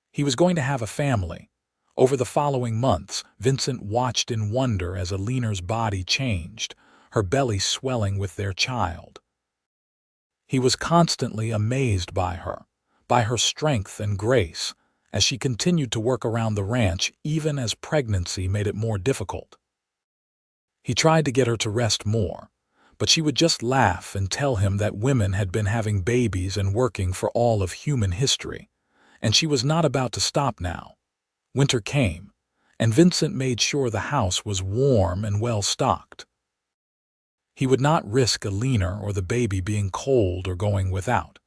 He was going to have a family. Over the following months, Vincent watched in wonder as Eleanor's body changed, her belly swelling with their child. He was constantly amazed by her strength and grace, as she continued to work around the ranch even as pregnancy made it more difficult. He tried to get her to rest more, but she would just laugh and tell him that women had been having babies and working for all of human history, and she was not about to stop now. Winter came, and Vincent made sure the house was warm and well stocked. He would not risk Eleanor or the baby being cold or going without.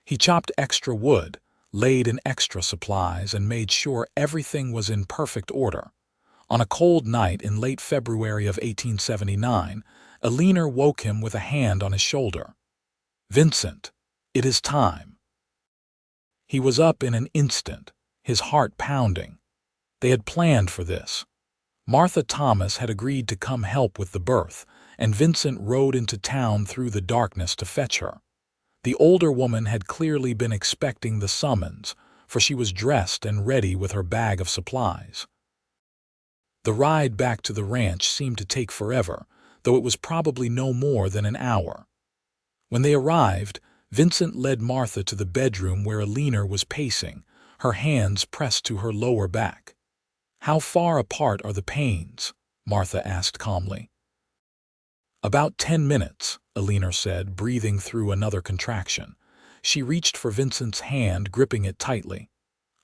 He chopped extra wood, laid in extra supplies, and made sure everything was in perfect order. On a cold night in late February of 1879, Eleanor woke him with a hand on his shoulder. "Vincent, it is time." He was up in an instant, his heart pounding. They had planned for this. Martha Thomas had agreed to come help with the birth, and Vincent rode into town through the darkness to fetch her. The older woman had clearly been expecting the summons, for she was dressed and ready with her bag of supplies. The ride back to the ranch seemed to take forever, though it was probably no more than an hour. When they arrived, Vincent led Martha to the bedroom where Eleanor was pacing, her hands pressed to her lower back. "How far apart are the pains?" Martha asked calmly. "About 10 minutes, Eleanor said, breathing through another contraction. She reached for Vincent's hand, gripping it tightly.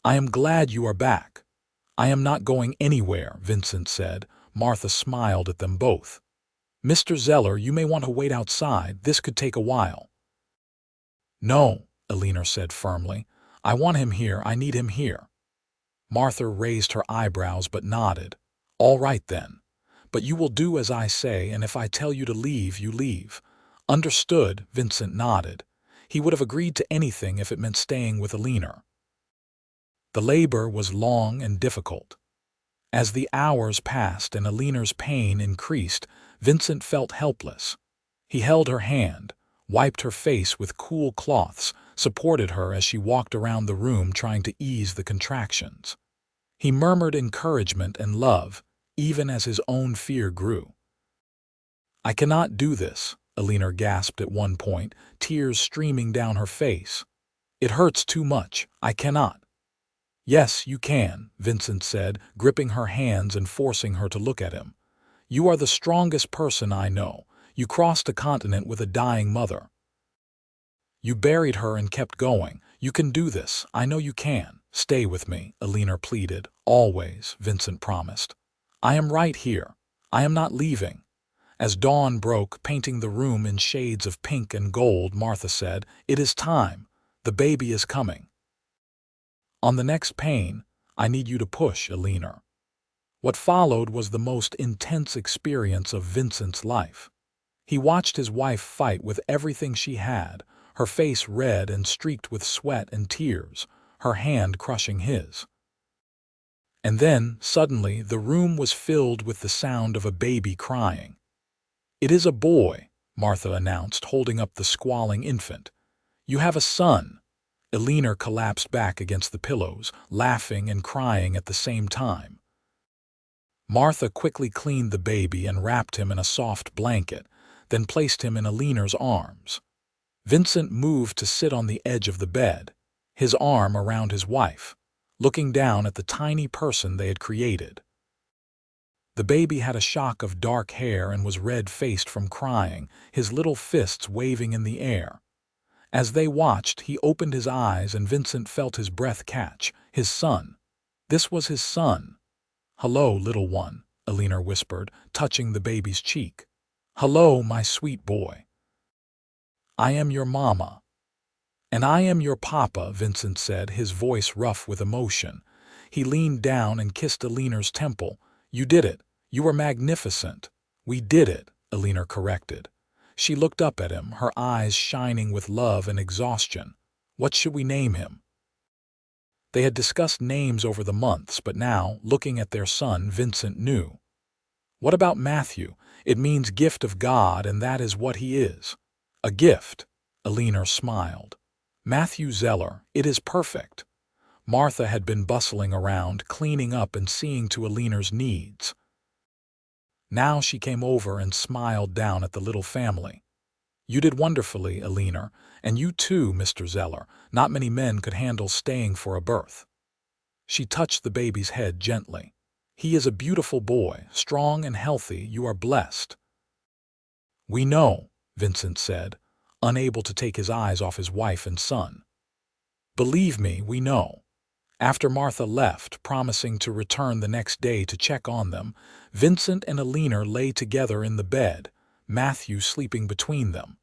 "I am glad you are back." "I am not going anywhere," Vincent said. Martha smiled at them both. "Mr. Zeller, you may want to wait outside. This could take a while." "No," Eleanor said firmly. "I want him here. I need him here." Martha raised her eyebrows but nodded. "All right then. But you will do as I say, and if I tell you to leave, you leave." "Understood," Vincent nodded. He would have agreed to anything if it meant staying with Eleanor. The labor was long and difficult. As the hours passed and Eleanor's pain increased, Vincent felt helpless. He held her hand, wiped her face with cool cloths, supported her as she walked around the room trying to ease the contractions. He murmured encouragement and love, even as his own fear grew. "I cannot do this," Eleanor gasped at one point, tears streaming down her face. "It hurts too much. I cannot." "Yes, you can," Vincent said, gripping her hands and forcing her to look at him. "You are the strongest person I know. You crossed a continent with a dying mother. You buried her and kept going. You can do this. I know you can." "Stay with me," Eleanor pleaded. "Always," Vincent promised. "I am right here. I am not leaving." As dawn broke, painting the room in shades of pink and gold, Martha said, "It is time. The baby is coming." "On the next pane, I need you to push, Eleanor." What followed was the most intense experience of Vincent's life. He watched his wife fight with everything she had, her face red and streaked with sweat and tears, her hand crushing his. And then, suddenly, the room was filled with the sound of a baby crying. "It is a boy," Martha announced, holding up the squalling infant. "You have a son." Eleanor collapsed back against the pillows, laughing and crying at the same time. Martha quickly cleaned the baby and wrapped him in a soft blanket, then placed him in Eleanor's arms. Vincent moved to sit on the edge of the bed, his arm around his wife, looking down at the tiny person they had created. The baby had a shock of dark hair and was red-faced from crying, his little fists waving in the air. As they watched, he opened his eyes and Vincent felt his breath catch. His son. This was his son. "Hello, little one," Eleanor whispered, touching the baby's cheek. "Hello, my sweet boy." "I am your mama." "And I am your papa," Vincent said, his voice rough with emotion. He leaned down and kissed Eleanor's temple. "You did it. You were magnificent." "We did it," Eleanor corrected. She looked up at him, her eyes shining with love and exhaustion. "What should we name him?" They had discussed names over the months, but now, looking at their son, Vincent knew. "What about Matthew? It means gift of God, and that is what he is." "A gift," Eleanor smiled. "Matthew Zeller, it is perfect." Martha had been bustling around, cleaning up and seeing to Eleanor's needs. Now she came over and smiled down at the little family. "You did wonderfully, Eleanor, and you too, Mr. Zeller. Not many men could handle staying for a birth." She touched the baby's head gently. "He is a beautiful boy, strong and healthy. You are blessed." "We know," Vincent said, unable to take his eyes off his wife and son. "Believe me, we know." After Martha left, promising to return the next day to check on them, Vincent and Eleanor lay together in the bed, Matthew sleeping between them.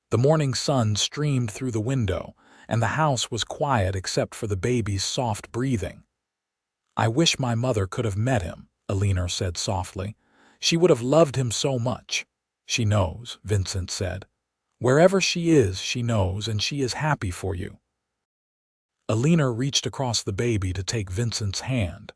The morning sun streamed through the window, and the house was quiet except for the baby's soft breathing. "I wish my mother could have met him," Eleanor said softly. "She would have loved him so much." "She knows," Vincent said. "Wherever she is, she knows, and she is happy for you." Eleanor reached across the baby to take Vincent's hand.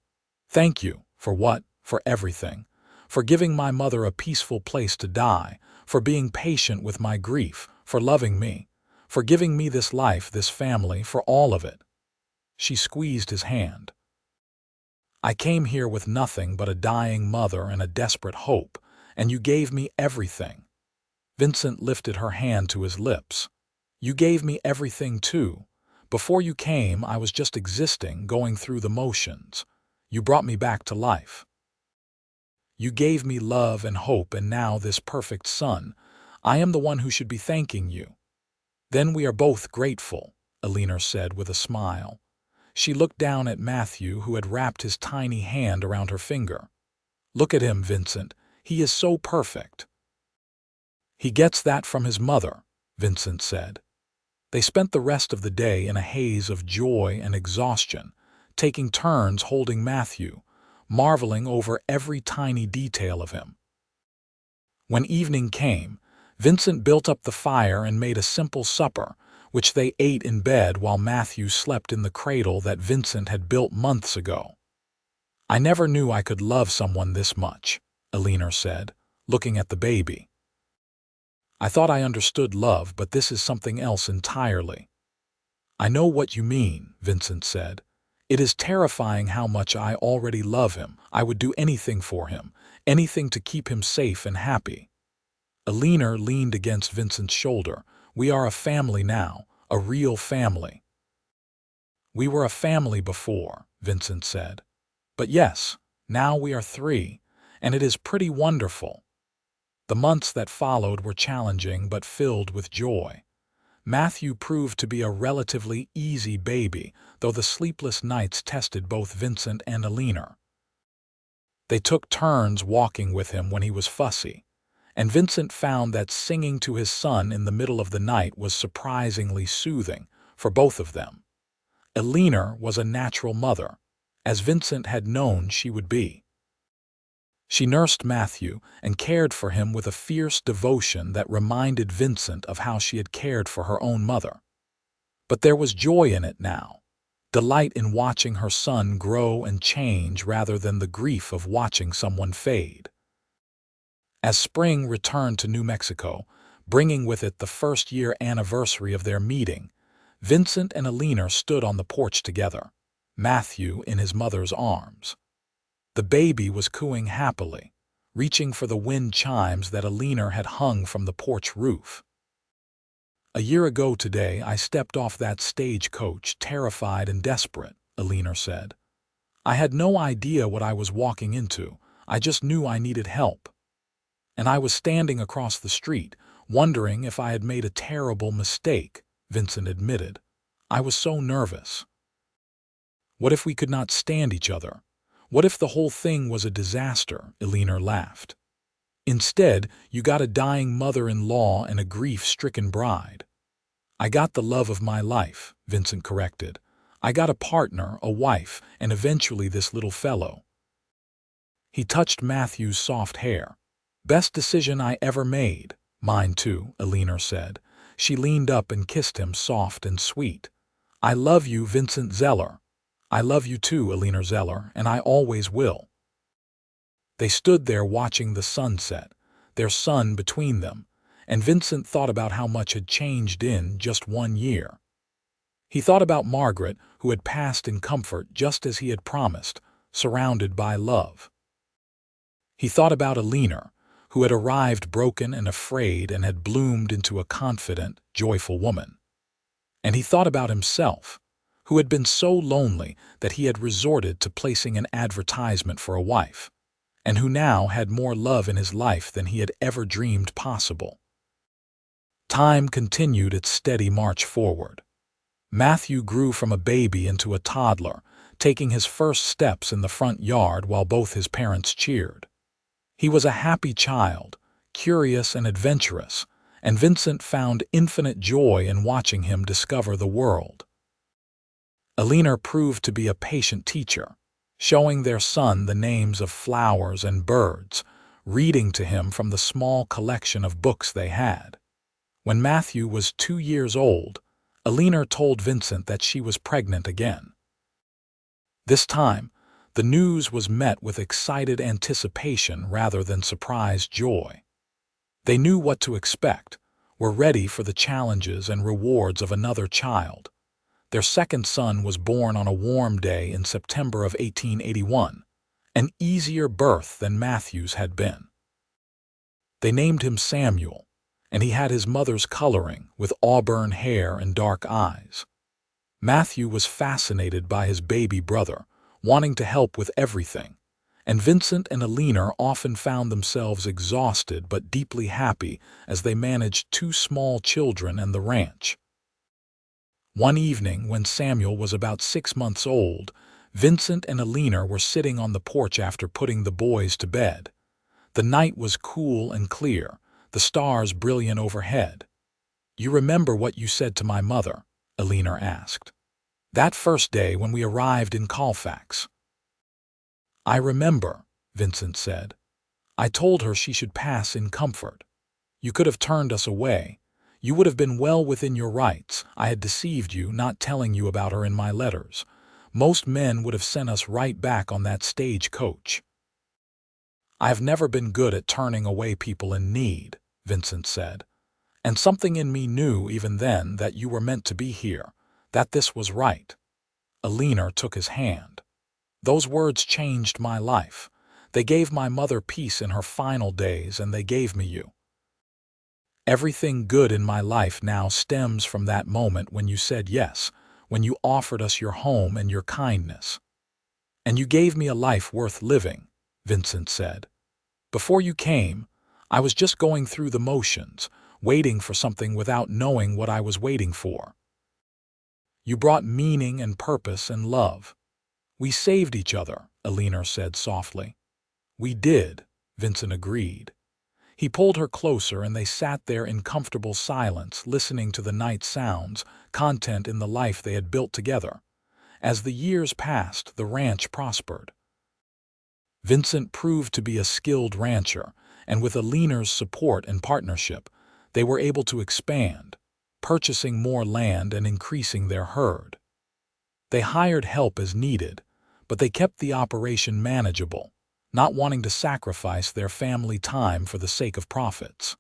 "Thank you. For what? For everything. For giving my mother a peaceful place to die, for being patient with my grief, for loving me, for giving me this life, this family, for all of it." She squeezed his hand. "I came here with nothing but a dying mother and a desperate hope, and you gave me everything." Vincent lifted her hand to his lips. "You gave me everything too. Before you came, I was just existing, going through the motions. You brought me back to life. You gave me love and hope, and now this perfect son. I am the one who should be thanking you." "Then we are both grateful," Eleanor said with a smile. She looked down at Matthew, who had wrapped his tiny hand around her finger. "Look at him, Vincent. He is so perfect." "He gets that from his mother," Vincent said. They spent the rest of the day in a haze of joy and exhaustion, taking turns holding Matthew, marveling over every tiny detail of him. When evening came, Vincent built up the fire and made a simple supper, which they ate in bed while Matthew slept in the cradle that Vincent had built months ago. "I never knew I could love someone this much," Eleanor said, looking at the baby. "I thought I understood love, but this is something else entirely." "I know what you mean," Vincent said. "It is terrifying how much I already love him. I would do anything for him, anything to keep him safe and happy." Eleanor leaned against Vincent's shoulder. "We are a family now, a real family." "We were a family before," Vincent said. "But yes, now we are three, and it is pretty wonderful." The months that followed were challenging but filled with joy. Matthew proved to be a relatively easy baby, though the sleepless nights tested both Vincent and Eleanor. They took turns walking with him when he was fussy, and Vincent found that singing to his son in the middle of the night was surprisingly soothing for both of them. Eleanor was a natural mother, as Vincent had known she would be. She nursed Matthew and cared for him with a fierce devotion that reminded Vincent of how she had cared for her own mother. But there was joy in it now, delight in watching her son grow and change rather than the grief of watching someone fade. As spring returned to New Mexico, bringing with it the first-year anniversary of their meeting, Vincent and Eleanor stood on the porch together, Matthew in his mother's arms. The baby was cooing happily, reaching for the wind chimes that Eleanor had hung from the porch roof. "A year ago today, I stepped off that stagecoach, terrified and desperate," Eleanor said. "I had no idea what I was walking into. I just knew I needed help. And I was standing across the street, wondering if I had made a terrible mistake," Vincent admitted. "I was so nervous. What if we could not stand each other? What if the whole thing was a disaster?" Eleanor laughed. "Instead, you got a dying mother-in-law and a grief-stricken bride." "I got the love of my life," Vincent corrected. "I got a partner, a wife, and eventually this little fellow." He touched Matthew's soft hair. "Best decision I ever made." "Mine too," Eleanor said. She leaned up and kissed him soft and sweet. "I love you, Vincent Zeller." "I love you too, Eleanor Zeller, and I always will." They stood there watching the sunset, their son between them, and Vincent thought about how much had changed in just 1 year. He thought about Margaret, who had passed in comfort just as he had promised, surrounded by love. He thought about Eleanor, who had arrived broken and afraid and had bloomed into a confident, joyful woman. And he thought about himself, who had been so lonely that he had resorted to placing an advertisement for a wife, and who now had more love in his life than he had ever dreamed possible. Time continued its steady march forward. Matthew grew from a baby into a toddler, taking his first steps in the front yard while both his parents cheered. He was a happy child, curious and adventurous, and Vincent found infinite joy in watching him discover the world. Eleanor proved to be a patient teacher, showing their son the names of flowers and birds, reading to him from the small collection of books they had. When Matthew was 2 years old, Eleanor told Vincent that she was pregnant again. This time, the news was met with excited anticipation rather than surprised joy. They knew what to expect, were ready for the challenges and rewards of another child. Their second son was born on a warm day in September of 1881, an easier birth than Matthew's had been. They named him Samuel, and he had his mother's coloring, with auburn hair and dark eyes. Matthew was fascinated by his baby brother, wanting to help with everything, and Vincent and Eleanor often found themselves exhausted but deeply happy as they managed 2 small children and the ranch. One evening, when Samuel was about 6 months old, Vincent and Eleanor were sitting on the porch after putting the boys to bed. The night was cool and clear, the stars brilliant overhead. "You remember what you said to my mother?" Eleanor asked. "That first day when we arrived in Colfax." "I remember," Vincent said. "I told her she should pass in comfort. You could have turned us away. You would have been well within your rights. I had deceived you, not telling you about her in my letters. Most men would have sent us right back on that stagecoach." "I have never been good at turning away people in need," Vincent said. "And something in me knew even then that you were meant to be here, that this was right." Eleanor took his hand. "Those words changed my life. They gave my mother peace in her final days, and they gave me you. Everything good in my life now stems from that moment when you said yes, when you offered us your home and your kindness. And you gave me a life worth living," Vincent said. "Before you came, I was just going through the motions, waiting for something without knowing what I was waiting for. You brought meaning and purpose and love. We saved each other," Eleanor said softly. "We did," Vincent agreed. He pulled her closer and they sat there in comfortable silence, listening to the night sounds, content in the life they had built together. As the years passed, the ranch prospered. Vincent proved to be a skilled rancher, and with Eleanor's support and partnership, they were able to expand, purchasing more land and increasing their herd. They hired help as needed, but they kept the operation manageable, not wanting to sacrifice their family time for the sake of profits.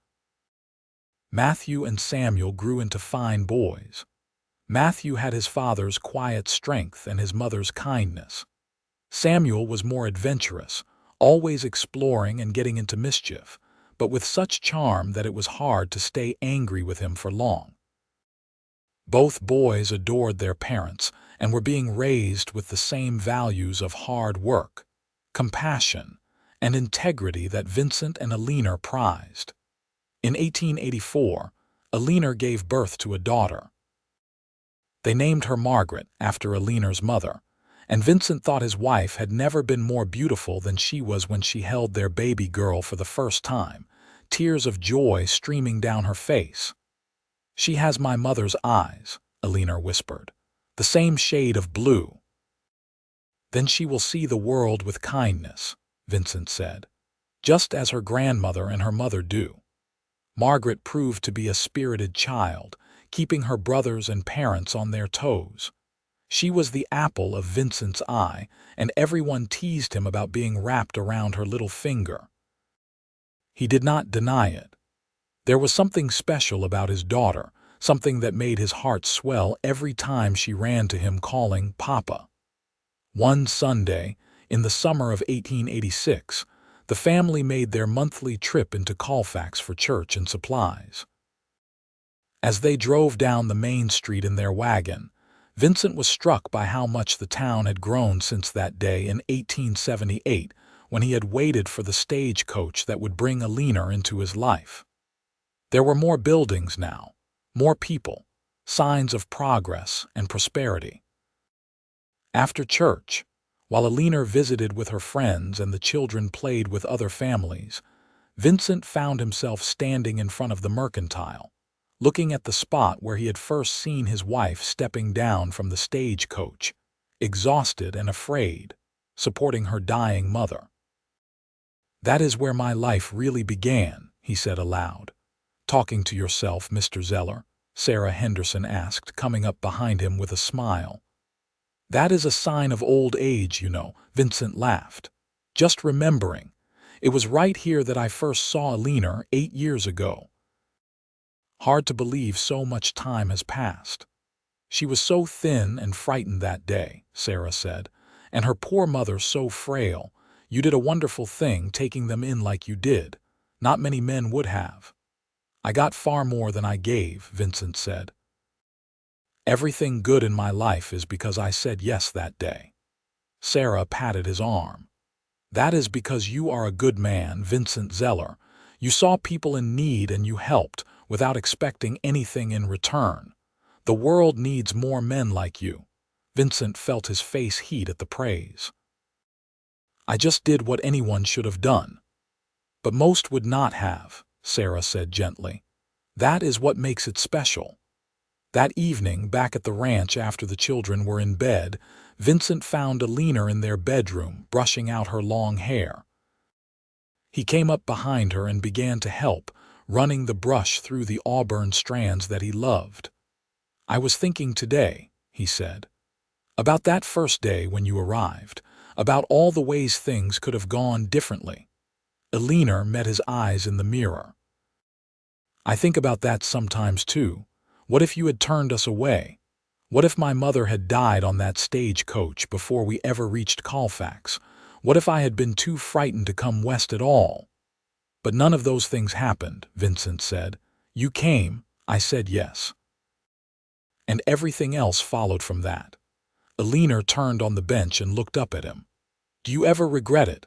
Matthew and Samuel grew into fine boys. Matthew had his father's quiet strength and his mother's kindness. Samuel was more adventurous, always exploring and getting into mischief, but with such charm that it was hard to stay angry with him for long. Both boys adored their parents and were being raised with the same values of hard work, compassion, and integrity that Vincent and Eleanor prized. In 1884, Eleanor gave birth to a daughter. They named her Margaret, after Eleanor's mother, and Vincent thought his wife had never been more beautiful than she was when she held their baby girl for the first time, tears of joy streaming down her face. She has my mother's eyes, Eleanor whispered. The same shade of blue. Then she will see the world with kindness, Vincent said, just as her grandmother and her mother do. Margaret proved to be a spirited child, keeping her brothers and parents on their toes. She was the apple of Vincent's eye, and everyone teased him about being wrapped around her little finger. He did not deny it. There was something special about his daughter, something that made his heart swell every time she ran to him calling Papa. One Sunday, in the summer of 1886, the family made their monthly trip into Colfax for church and supplies. As they drove down the main street in their wagon, Vincent was struck by how much the town had grown since that day in 1878, when he had waited for the stagecoach that would bring Eleanor into his life. There were more buildings now, more people, signs of progress and prosperity. After church, while Eleanor visited with her friends and the children played with other families, Vincent found himself standing in front of the mercantile, looking at the spot where he had first seen his wife stepping down from the stagecoach, exhausted and afraid, supporting her dying mother. "That is where my life really began," he said aloud. "Talking to yourself, Mr. Zeller?" Sarah Henderson asked, coming up behind him with a smile. "That is a sign of old age, you know," Vincent laughed. "Just remembering. It was right here that I first saw Eleanor 8 years ago. Hard to believe so much time has passed. She was so thin and frightened that day," Sarah said, "and her poor mother so frail. You did a wonderful thing taking them in like you did. Not many men would have." "I got far more than I gave," Vincent said. "Everything good in my life is because I said yes that day." Sarah patted his arm. "That is because you are a good man, Vincent Zeller. You saw people in need and you helped, without expecting anything in return. The world needs more men like you." Vincent felt his face heat at the praise. "I just did what anyone should have done." "But most would not have," Sarah said gently. "That is what makes it special." That evening, back at the ranch after the children were in bed, Vincent found Eleanor in their bedroom, brushing out her long hair. He came up behind her and began to help, running the brush through the auburn strands that he loved. "I was thinking today," he said, "about that first day when you arrived, about all the ways things could have gone differently." Eleanor met his eyes in the mirror. "I think about that sometimes too. What if you had turned us away? What if my mother had died on that stagecoach before we ever reached Colfax? What if I had been too frightened to come west at all?" "But none of those things happened," Vincent said. "You came, I said yes. And everything else followed from that." Eleanor turned on the bench and looked up at him. "Do you ever regret it?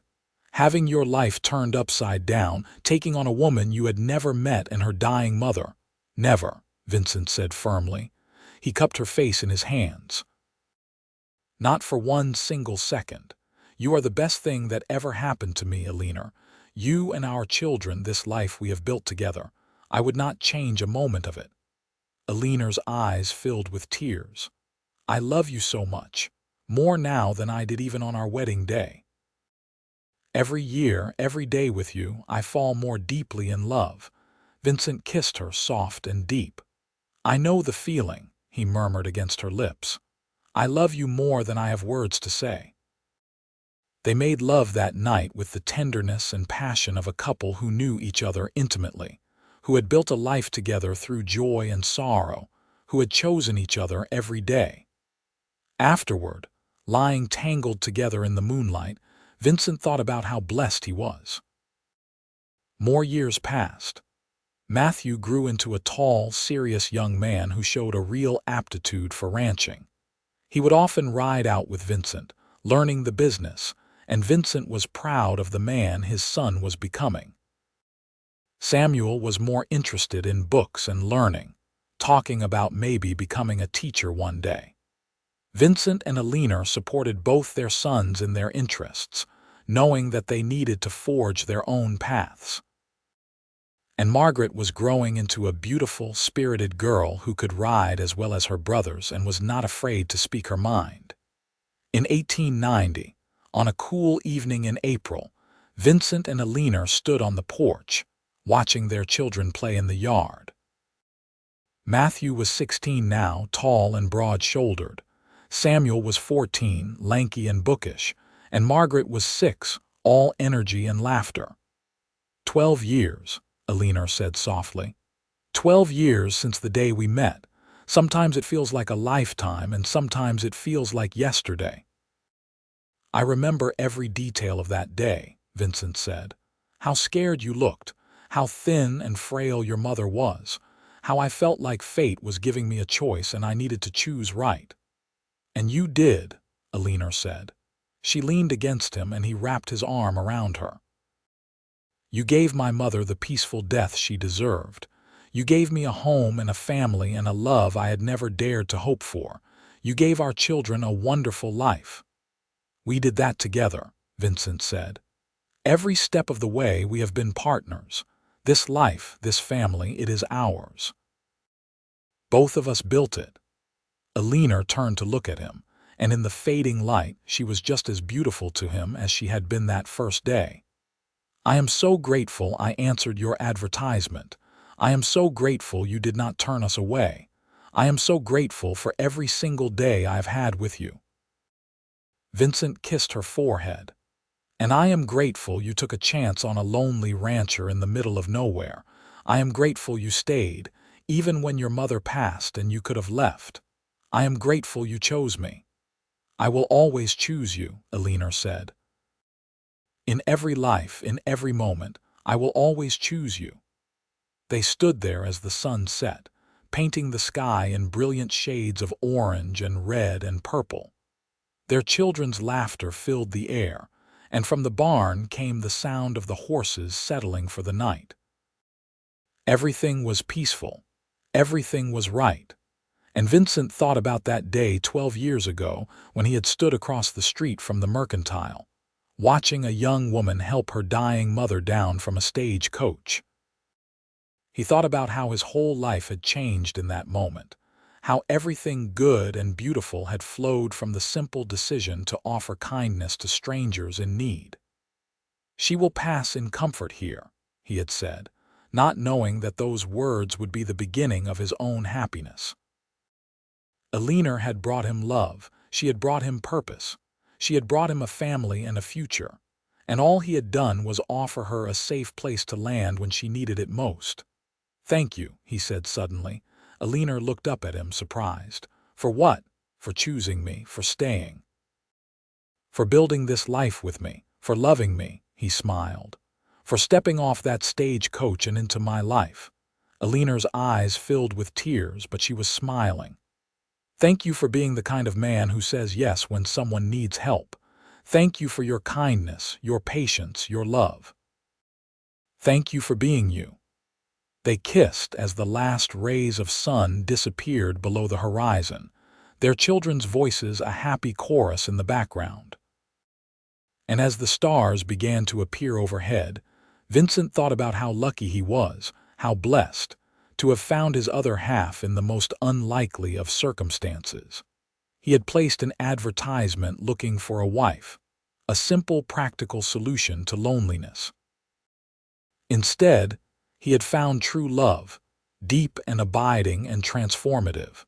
Having your life turned upside down, taking on a woman you had never met and her dying mother?" "Never," Vincent said firmly. He cupped her face in his hands. "Not for one single second. You are the best thing that ever happened to me, Eleanor. You and our children, this life we have built together. I would not change a moment of it." Eleanor's eyes filled with tears. "I love you so much, more now than I did even on our wedding day. Every year, every day with you, I fall more deeply in love." Vincent kissed her soft and deep. "I know the feeling," he murmured against her lips. "I love you more than I have words to say." They made love that night with the tenderness and passion of a couple who knew each other intimately, who had built a life together through joy and sorrow, who had chosen each other every day. Afterward, lying tangled together in the moonlight, Vincent thought about how blessed he was. More years passed. Matthew grew into a tall, serious young man who showed a real aptitude for ranching. He would often ride out with Vincent, learning the business, and Vincent was proud of the man his son was becoming. Samuel was more interested in books and learning, talking about maybe becoming a teacher one day. Vincent and Eleanor supported both their sons in their interests, knowing that they needed to forge their own paths. and Margaret was growing into a beautiful, spirited girl who could ride as well as her brothers and was not afraid to speak her mind. In 1890, on a cool evening in April, Vincent and Eleanor stood on the porch, watching their children play in the yard. Matthew was 16 now, tall and broad-shouldered. Samuel was 14, lanky and bookish, and Margaret was 6, all energy and laughter. 12 years, Eleanor said softly. 12 years since the day we met. Sometimes it feels like a lifetime, and sometimes it feels like yesterday. I remember every detail of that day, Vincent said. How scared you looked, how thin and frail your mother was, how I felt like fate was giving me a choice and I needed to choose right. And you did, Eleanor said. She leaned against him and he wrapped his arm around her. You gave my mother the peaceful death she deserved. You gave me a home and a family and a love I had never dared to hope for. You gave our children a wonderful life. We did that together, Vincent said. Every step of the way we have been partners. This life, this family, it is ours. Both of us built it. Eleanor turned to look at him, and in the fading light she was just as beautiful to him as she had been that first day. I am so grateful I answered your advertisement. I am so grateful you did not turn us away. I am so grateful for every single day I have had with you. Vincent kissed her forehead. And I am grateful you took a chance on a lonely rancher in the middle of nowhere. I am grateful you stayed, even when your mother passed and you could have left. I am grateful you chose me. I will always choose you, Eleanor said. In every life, in every moment, I will always choose you. They stood there as the sun set, painting the sky in brilliant shades of orange and red and purple. Their children's laughter filled the air, and from the barn came the sound of the horses settling for the night. Everything was peaceful. Everything was right. And Vincent thought about that day 12 years ago when he had stood across the street from the mercantile, watching a young woman help her dying mother down from a stage coach. He thought about how his whole life had changed in that moment, how everything good and beautiful had flowed from the simple decision to offer kindness to strangers in need. She will pass in comfort here, he had said, not knowing that those words would be the beginning of his own happiness. Eleanor had brought him love, she had brought him purpose, she had brought him a family and a future, and all he had done was offer her a safe place to land when she needed it most. Thank you, he said suddenly. Eleanor looked up at him, surprised. For what? For choosing me, for staying. For building this life with me, for loving me, he smiled. For stepping off that stagecoach and into my life. Eleanor's eyes filled with tears, but she was smiling. Thank you for being the kind of man who says yes when someone needs help. Thank you for your kindness, your patience, your love. Thank you for being you. They kissed as the last rays of sun disappeared below the horizon, their children's voices a happy chorus in the background. And as the stars began to appear overhead, Vincent thought about how lucky he was, how blessed, to have found his other half in the most unlikely of circumstances. He had placed an advertisement looking for a wife, a simple, practical solution to loneliness. Instead, he had found true love, deep and abiding and transformative.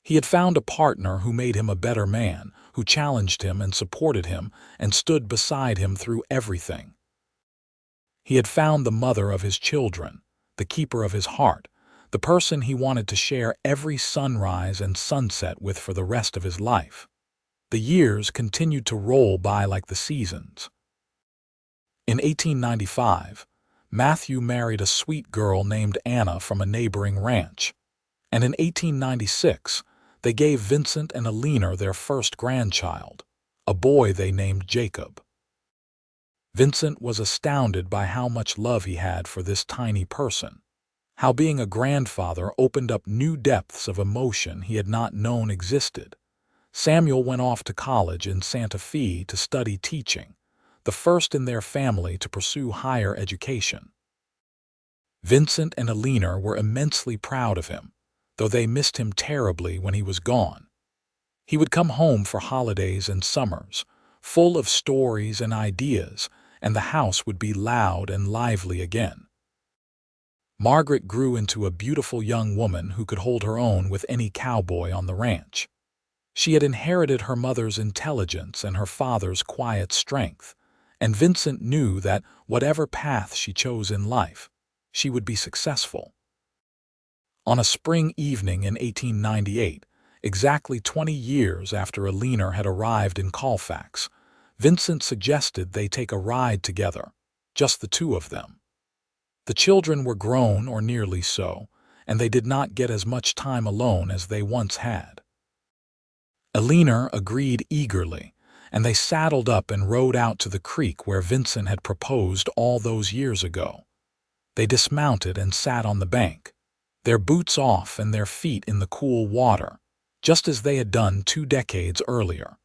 He had found a partner who made him a better man, who challenged him and supported him and stood beside him through everything. He had found the mother of his children, the keeper of his heart, the person he wanted to share every sunrise and sunset with for the rest of his life. The years continued to roll by like the seasons. In 1895, Matthew married a sweet girl named Anna from a neighboring ranch, and in 1896, they gave Vincent and Eleanor their first grandchild, a boy they named Jacob. Vincent was astounded by how much love he had for this tiny person, how being a grandfather opened up new depths of emotion he had not known existed. Samuel went off to college in Santa Fe to study teaching, the first in their family to pursue higher education. Vincent and Eleanor were immensely proud of him, though they missed him terribly when he was gone. He would come home for holidays and summers, full of stories and ideas, and the house would be loud and lively again. Margaret grew into a beautiful young woman who could hold her own with any cowboy on the ranch. She had inherited her mother's intelligence and her father's quiet strength, and Vincent knew that whatever path she chose in life, she would be successful. On a spring evening in 1898, exactly 20 years after Eleanor had arrived in Colfax, Vincent suggested they take a ride together, just the two of them. The children were grown or nearly so, and they did not get as much time alone as they once had. Eleanor agreed eagerly, and they saddled up and rode out to the creek where Vincent had proposed all those years ago. They dismounted and sat on the bank, their boots off and their feet in the cool water, just as they had done 2 decades earlier.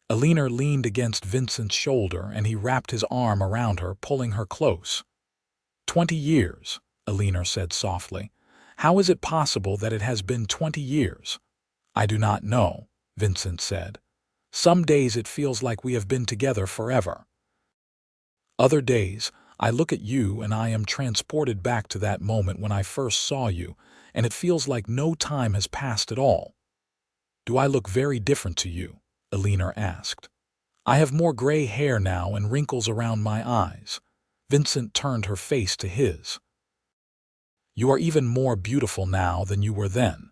Eleanor leaned against Vincent's shoulder and he wrapped his arm around her, pulling her close. 20 years, Eleanor said softly. How is it possible that it has been 20 years? I do not know, Vincent said. Some days it feels like we have been together forever. Other days, I look at you and I am transported back to that moment when I first saw you, and it feels like no time has passed at all. Do I look very different to you? Eleanor asked. I have more gray hair now and wrinkles around my eyes. Vincent turned her face to his. You are even more beautiful now than you were then.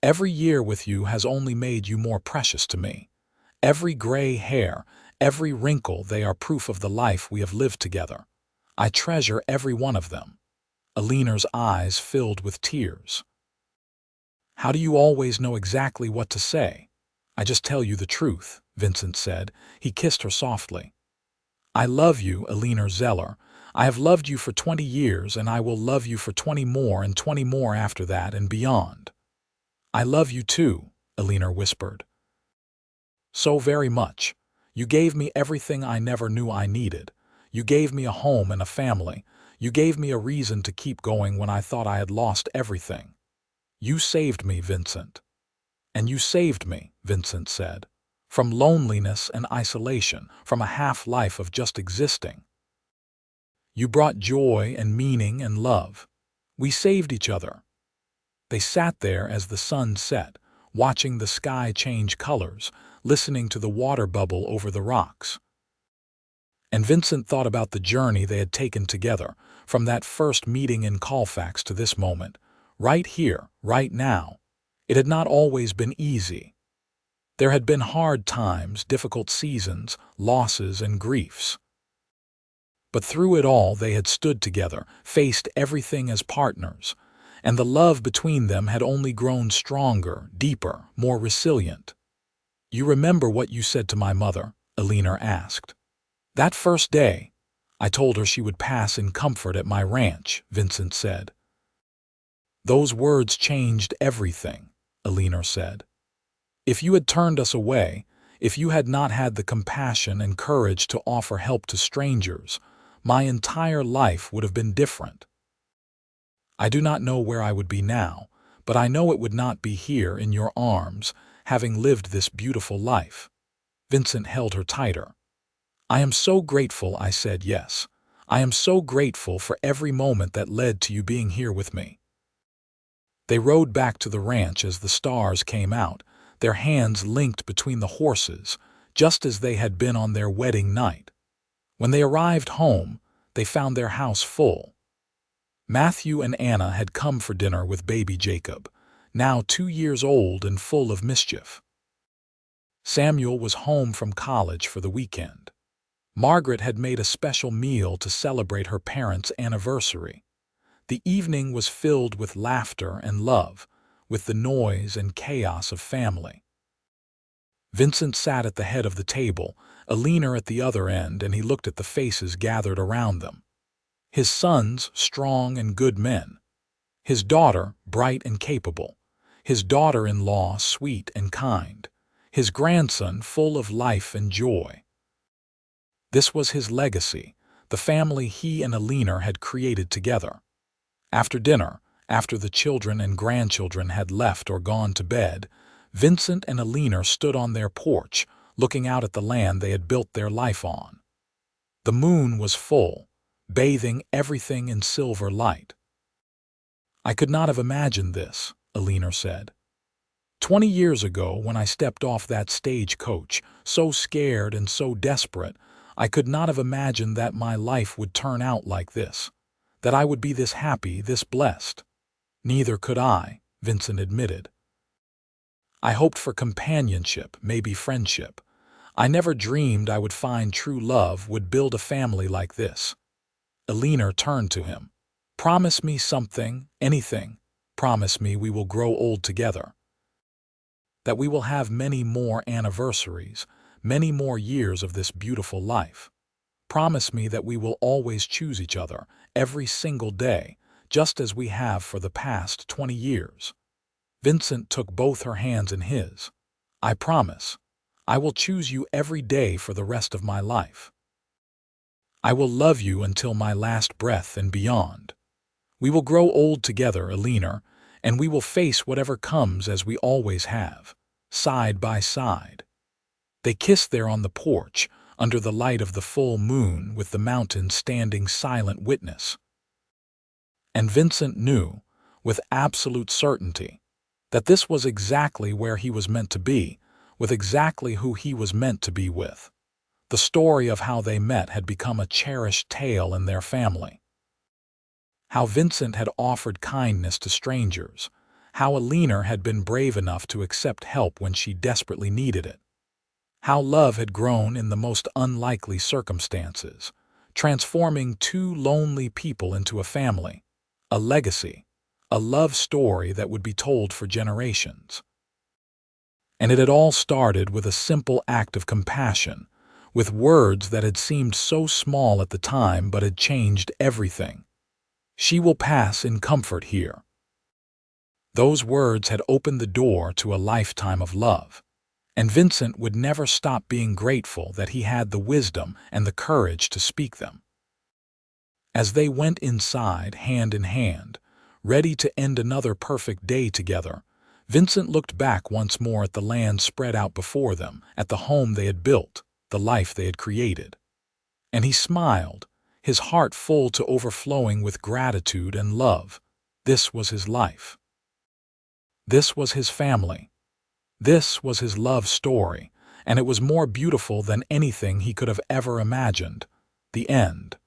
Every year with you has only made you more precious to me. Every gray hair, every wrinkle, they are proof of the life we have lived together. I treasure every one of them. Eleanor's eyes filled with tears. How do you always know exactly what to say? I just tell you the truth, Vincent said. He kissed her softly. I love you, Eleanor Zeller. I have loved you for 20 years, and I will love you for 20 more and 20 more after that and beyond. I love you too, Eleanor whispered. So very much. You gave me everything I never knew I needed. You gave me a home and a family. You gave me a reason to keep going when I thought I had lost everything. You saved me, Vincent. And you saved me, Vincent said, from loneliness and isolation, from a half-life of just existing. You brought joy and meaning and love. We saved each other. They sat there as the sun set, watching the sky change colors, listening to the water bubble over the rocks. And Vincent thought about the journey they had taken together, from that first meeting in Colfax to this moment, right here, right now. It had not always been easy. There had been hard times, difficult seasons, losses and griefs. But through it all they had stood together, faced everything as partners, and the love between them had only grown stronger, deeper, more resilient. You remember what you said to my mother? Eleanor asked. That first day, I told her she would pass in comfort at my ranch, Vincent said. Those words changed everything, Eleanor said. If you had turned us away, if you had not had the compassion and courage to offer help to strangers, my entire life would have been different. I do not know where I would be now, but I know it would not be here in your arms, having lived this beautiful life. Vincent held her tighter. I am so grateful I said yes. I am so grateful for every moment that led to you being here with me. They rode back to the ranch as the stars came out, their hands linked between the horses, just as they had been on their wedding night. When they arrived home, they found their house full. Matthew and Anna had come for dinner with baby Jacob, now 2 years old and full of mischief. Samuel was home from college for the weekend. Margaret had made a special meal to celebrate her parents' anniversary. The evening was filled with laughter and love, with the noise and chaos of family. Vincent sat at the head of the table, Eleanor at the other end, and he looked at the faces gathered around them. His sons, strong and good men. His daughter, bright and capable. His daughter-in-law, sweet and kind. His grandson, full of life and joy. This was his legacy, the family he and Eleanor had created together. After dinner, after the children and grandchildren had left or gone to bed, Vincent and Eleanor stood on their porch, looking out at the land they had built their life on. The moon was full, bathing everything in silver light. "I could not have imagined this," Eleanor said. 20 years ago, when I stepped off that stagecoach, so scared and so desperate, I could not have imagined that my life would turn out like this, that I would be this happy, this blessed." "Neither could I," Vincent admitted. "I hoped for companionship, maybe friendship. I never dreamed I would find true love, would build a family like this." Eleanor turned to him. "Promise me something, anything. Promise me we will grow old together. That we will have many more anniversaries, many more years of this beautiful life. Promise me that we will always choose each other, every single day, just as we have for the past 20 years. Vincent took both her hands in his. "I promise. I will choose you every day for the rest of my life. I will love you until my last breath and beyond. We will grow old together, Eleanor, and we will face whatever comes as we always have, side by side." They kissed there on the porch, under the light of the full moon, with the mountains standing silent witness. And Vincent knew, with absolute certainty, that this was exactly where he was meant to be, with exactly who he was meant to be with. The story of how they met had become a cherished tale in their family. How Vincent had offered kindness to strangers, how Eleanor had been brave enough to accept help when she desperately needed it. How love had grown in the most unlikely circumstances, transforming two lonely people into a family, a legacy, a love story that would be told for generations. And it had all started with a simple act of compassion, with words that had seemed so small at the time but had changed everything. "She will pass in comfort here." Those words had opened the door to a lifetime of love, and Vincent would never stop being grateful that he had the wisdom and the courage to speak them. As they went inside, hand in hand, ready to end another perfect day together, Vincent looked back once more at the land spread out before them, at the home they had built, the life they had created. And he smiled, his heart full to overflowing with gratitude and love. This was his life. This was his family. This was his love story, and it was more beautiful than anything he could have ever imagined. The end.